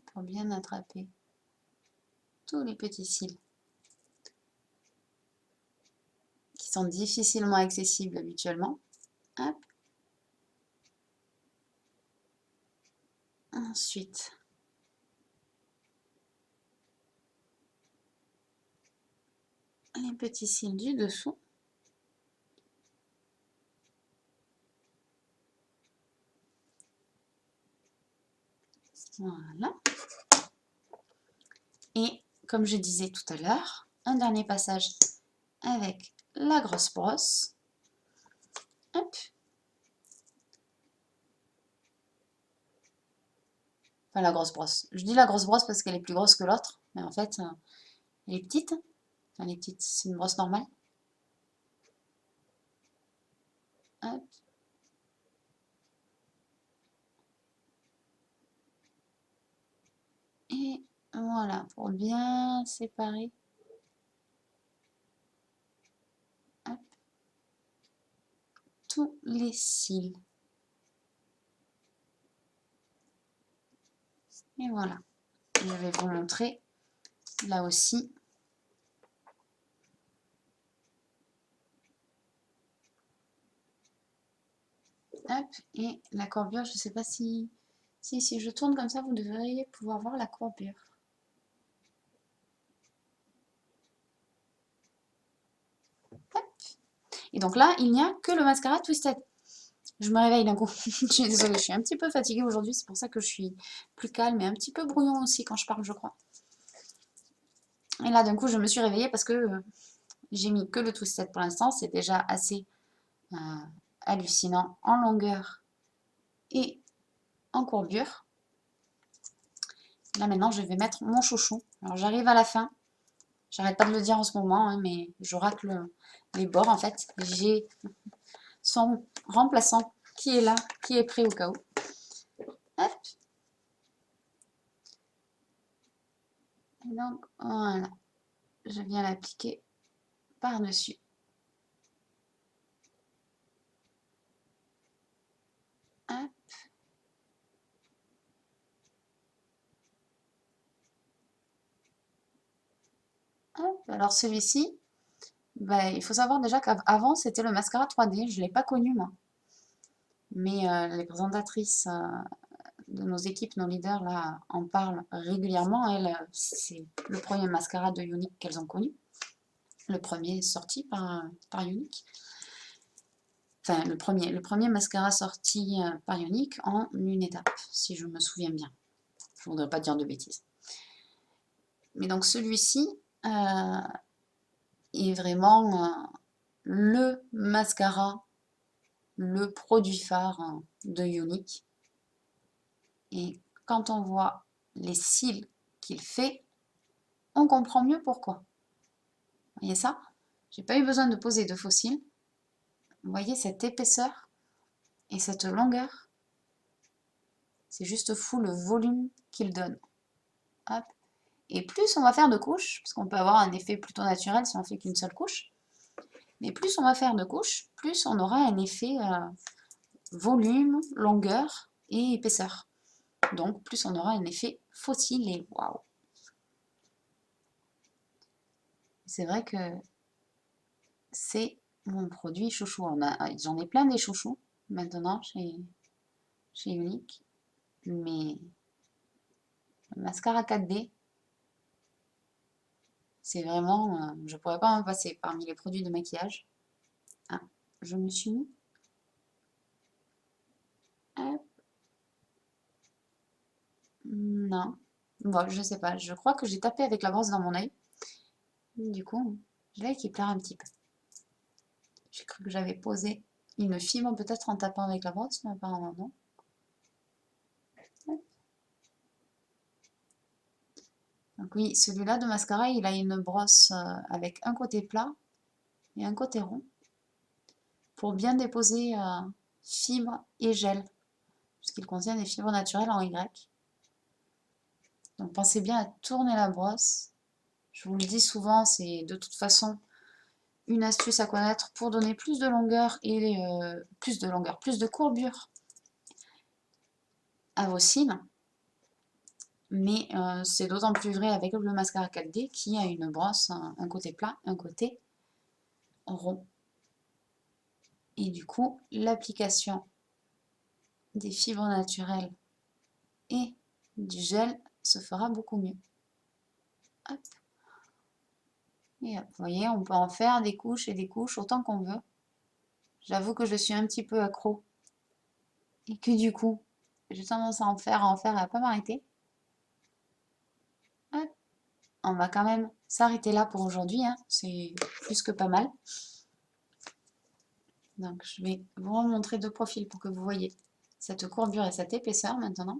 Pour bien attraper tous les petits cils qui sont difficilement accessibles habituellement. Hop. Ensuite, les petits cils du dessous. Voilà. Et comme je disais tout à l'heure, un dernier passage avec la grosse brosse. Hop. Enfin, la grosse brosse. Je dis la grosse brosse parce qu'elle est plus grosse que l'autre, mais en fait, elle est petite. Enfin, elle est petite, c'est une brosse normale. Hop. Et voilà, pour bien séparer. Hop. Tous les cils. Et voilà. Je vais vous montrer là aussi. Hop, et la courbure, je ne sais pas si je tourne comme ça, vous devriez pouvoir voir la courbure. Hop. Et donc là, il n'y a que le mascara Twisted. Je me réveille d'un coup. Je suis désolée, je suis un petit peu fatiguée aujourd'hui, c'est pour ça que je suis plus calme et un petit peu brouillon aussi quand je parle, je crois. Et là, d'un coup, je me suis réveillée parce que j'ai mis que le Twisted pour l'instant. C'est déjà assez hallucinant en longueur et en courbure. Là, maintenant, je vais mettre mon chouchou. Alors, j'arrive à la fin. J'arrête pas de le dire en ce moment, hein, mais je racle les bords, en fait. J'ai son remplaçant qui est là, qui est prêt au cas où. Hop. Et donc, voilà. Je viens l'appliquer par-dessus. Hop. Hop. Alors celui-ci, bah, il faut savoir déjà qu'avant c'était le mascara 3D, je ne l'ai pas connu moi. Mais les présentatrices de nos équipes, nos leaders là, en parlent régulièrement. Elles, c'est le premier mascara de Younique qu'elles ont connu. Le premier sorti par Younique. Enfin, le premier mascara sorti par Younique en une étape, si je me souviens bien. Je ne voudrais pas dire de bêtises. Mais donc celui-ci est vraiment le mascara, le produit phare de Younique. Et quand on voit les cils qu'il fait, on comprend mieux pourquoi. Vous voyez ça? J'ai pas eu besoin de poser de faux cils. Vous voyez cette épaisseur et cette longueur? C'est juste fou le volume qu'il donne. Hop. Et plus on va faire de couches, parce qu'on peut avoir un effet plutôt naturel si on fait qu'une seule couche, mais plus on va faire de couches, plus on aura un effet volume, longueur et épaisseur. Donc plus on aura un effet fossile et waouh! C'est vrai que c'est mon produit chouchou. J'en ai plein des chouchous maintenant chez Unique, mais le mascara 4D, c'est vraiment, je ne pourrais pas m'en passer parmi les produits de maquillage. Ah, je me suis mis. Hop. Non, bon, je sais pas, je crois que j'ai tapé avec la brosse dans mon œil. Du coup, l'œil qui pleure un petit peu. J'ai cru que j'avais posé une fibre peut-être en tapant avec la brosse, mais apparemment non. Donc oui, celui-là de mascara, il a une brosse avec un côté plat et un côté rond pour bien déposer fibres et gel, puisqu'il contient des fibres naturelles en Y. Donc pensez bien à tourner la brosse. Je vous le dis souvent, c'est de toute façon une astuce à connaître pour donner plus de longueur et plus de courbure à vos cils. Mais c'est d'autant plus vrai avec le mascara 4D qui a une brosse, un côté plat, un côté rond. Et du coup, l'application des fibres naturelles et du gel se fera beaucoup mieux. Hop. Et hop, vous voyez, on peut en faire des couches et des couches autant qu'on veut. J'avoue que je suis un petit peu accro et que du coup, j'ai tendance à en faire et à pas m'arrêter. On va quand même s'arrêter là pour aujourd'hui, hein. C'est plus que pas mal. Donc je vais vous remontrer de profil pour que vous voyez cette courbure et cette épaisseur maintenant.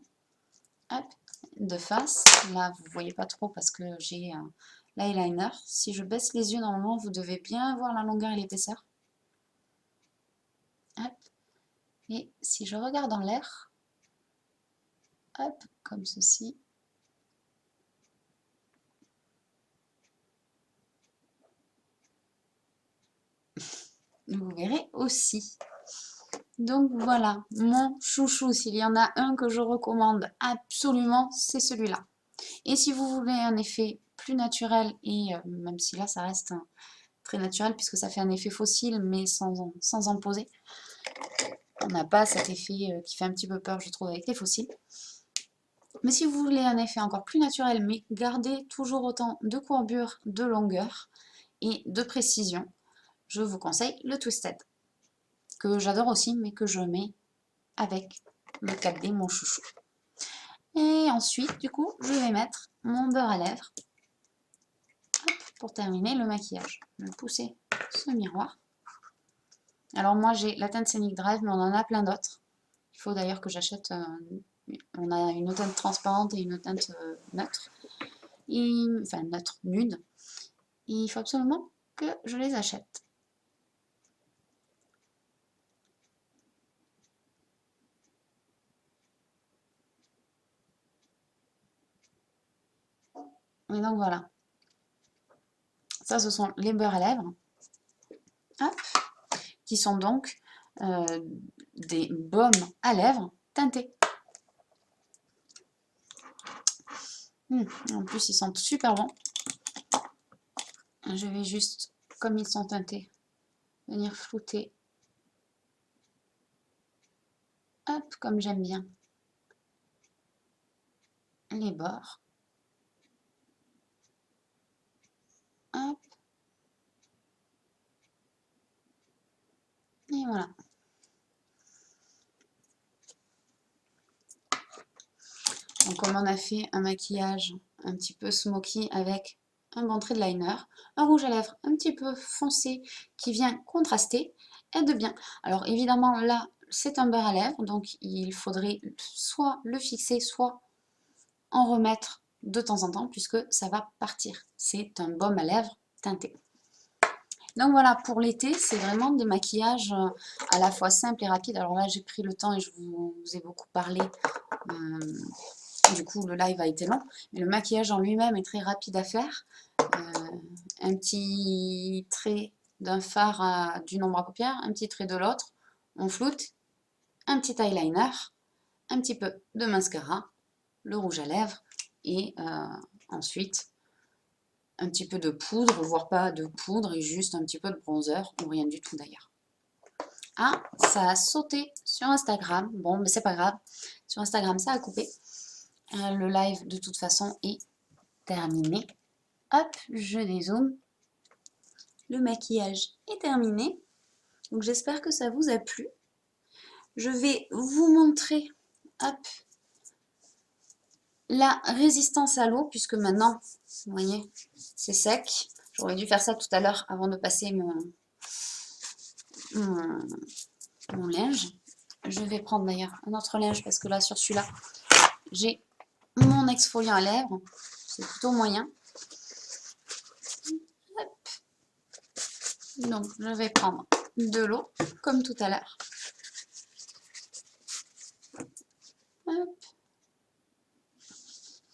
Hop, de face, là vous ne voyez pas trop parce que j'ai l'eyeliner. Si je baisse les yeux, normalement vous devez bien voir la longueur et l'épaisseur. Hop, et si je regarde en l'air, hop, comme ceci, vous verrez aussi. Donc voilà, mon chouchou, s'il y en a un que je recommande absolument, c'est celui-là. Et si vous voulez un effet plus naturel, et même si là ça reste très naturel puisque ça fait un effet fossile mais sans en poser, on n'a pas cet effet qui fait un petit peu peur je trouve avec les fossiles. Mais si vous voulez un effet encore plus naturel mais garder toujours autant de courbure, de longueur et de précision, je vous conseille le Twisted, que j'adore aussi mais que je mets avec le 4D, mon chouchou. Et ensuite, du coup, je vais mettre mon beurre à lèvres. Hop, pour terminer le maquillage. Je vais pousser ce miroir. Alors moi, j'ai la teinte Scenic Drive, mais on en a plein d'autres. Il faut d'ailleurs que j'achète... on a une teinte transparente et une teinte neutre. Enfin, neutre, nude. Et il faut absolument que je les achète. Et donc voilà. Ça, ce sont les beurres à lèvres. Hop. Qui sont donc des baumes à lèvres teintés. En plus, ils sentent super bon. Je vais juste, comme ils sont teintés, venir flouter. Hop, comme j'aime bien. Les bords. Hop. Et voilà. Donc comme on a fait un maquillage un petit peu smoky avec un bon trait de liner, un rouge à lèvres un petit peu foncé qui vient contraster, aide bien. Alors évidemment là c'est un beurre à lèvres, donc il faudrait soit le fixer, soit en remettre de temps en temps puisque ça va partir. C'est un baume à lèvres teinté. Donc voilà, pour l'été, c'est vraiment des maquillages à la fois simples et rapides. Alors là, j'ai pris le temps et je vous ai beaucoup parlé Du coup, le live a été long. Mais le maquillage en lui-même est très rapide à faire. Un petit trait d'un phare d'une ombre à paupières, un petit trait de l'autre. On floute. Un petit eyeliner. Un petit peu de mascara. Le rouge à lèvres. Et ensuite, un petit peu de poudre, voire pas de poudre, et juste un petit peu de bronzer, ou rien du tout d'ailleurs. Ah, ça a sauté sur Instagram. Bon, mais c'est pas grave. Sur Instagram, ça a coupé. Le live, de toute façon, est terminé. Hop, je dézoome. Le maquillage est terminé. Donc, j'espère que ça vous a plu. Je vais vous montrer, hop, la résistance à l'eau, puisque maintenant, vous voyez, c'est sec. J'aurais dû faire ça tout à l'heure avant de passer mon linge. Je vais prendre d'ailleurs un autre linge parce que là, sur celui-là, j'ai mon exfoliant à lèvres. C'est plutôt moyen. Hop. Donc, je vais prendre de l'eau, comme tout à l'heure. Hop.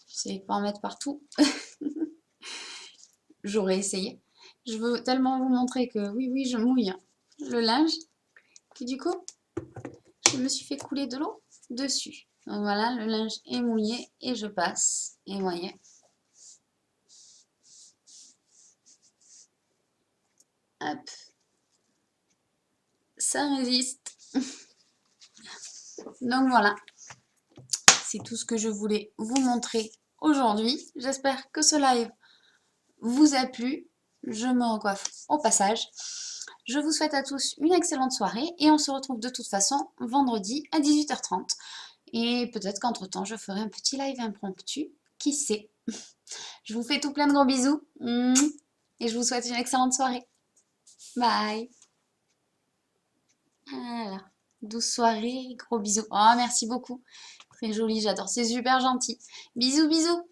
J'essaie de pas en mettre partout. J'aurais essayé. Je veux tellement vous montrer que oui, je mouille le linge. Et du coup, je me suis fait couler de l'eau dessus. Donc voilà, le linge est mouillé et je passe. Et vous voyez. Hop. Ça résiste. Donc voilà. C'est tout ce que je voulais vous montrer aujourd'hui. J'espère que ce live vous a plu. Je me recoiffe au passage. Je vous souhaite à tous une excellente soirée et on se retrouve de toute façon vendredi à 18h30. Et peut-être qu'entre-temps, je ferai un petit live impromptu. Qui sait? Je vous fais tout plein de gros bisous. Et je vous souhaite une excellente soirée. Bye. Voilà. Douce soirée, gros bisous. Oh, merci beaucoup. Très joli, j'adore. C'est super gentil. Bisous, bisous.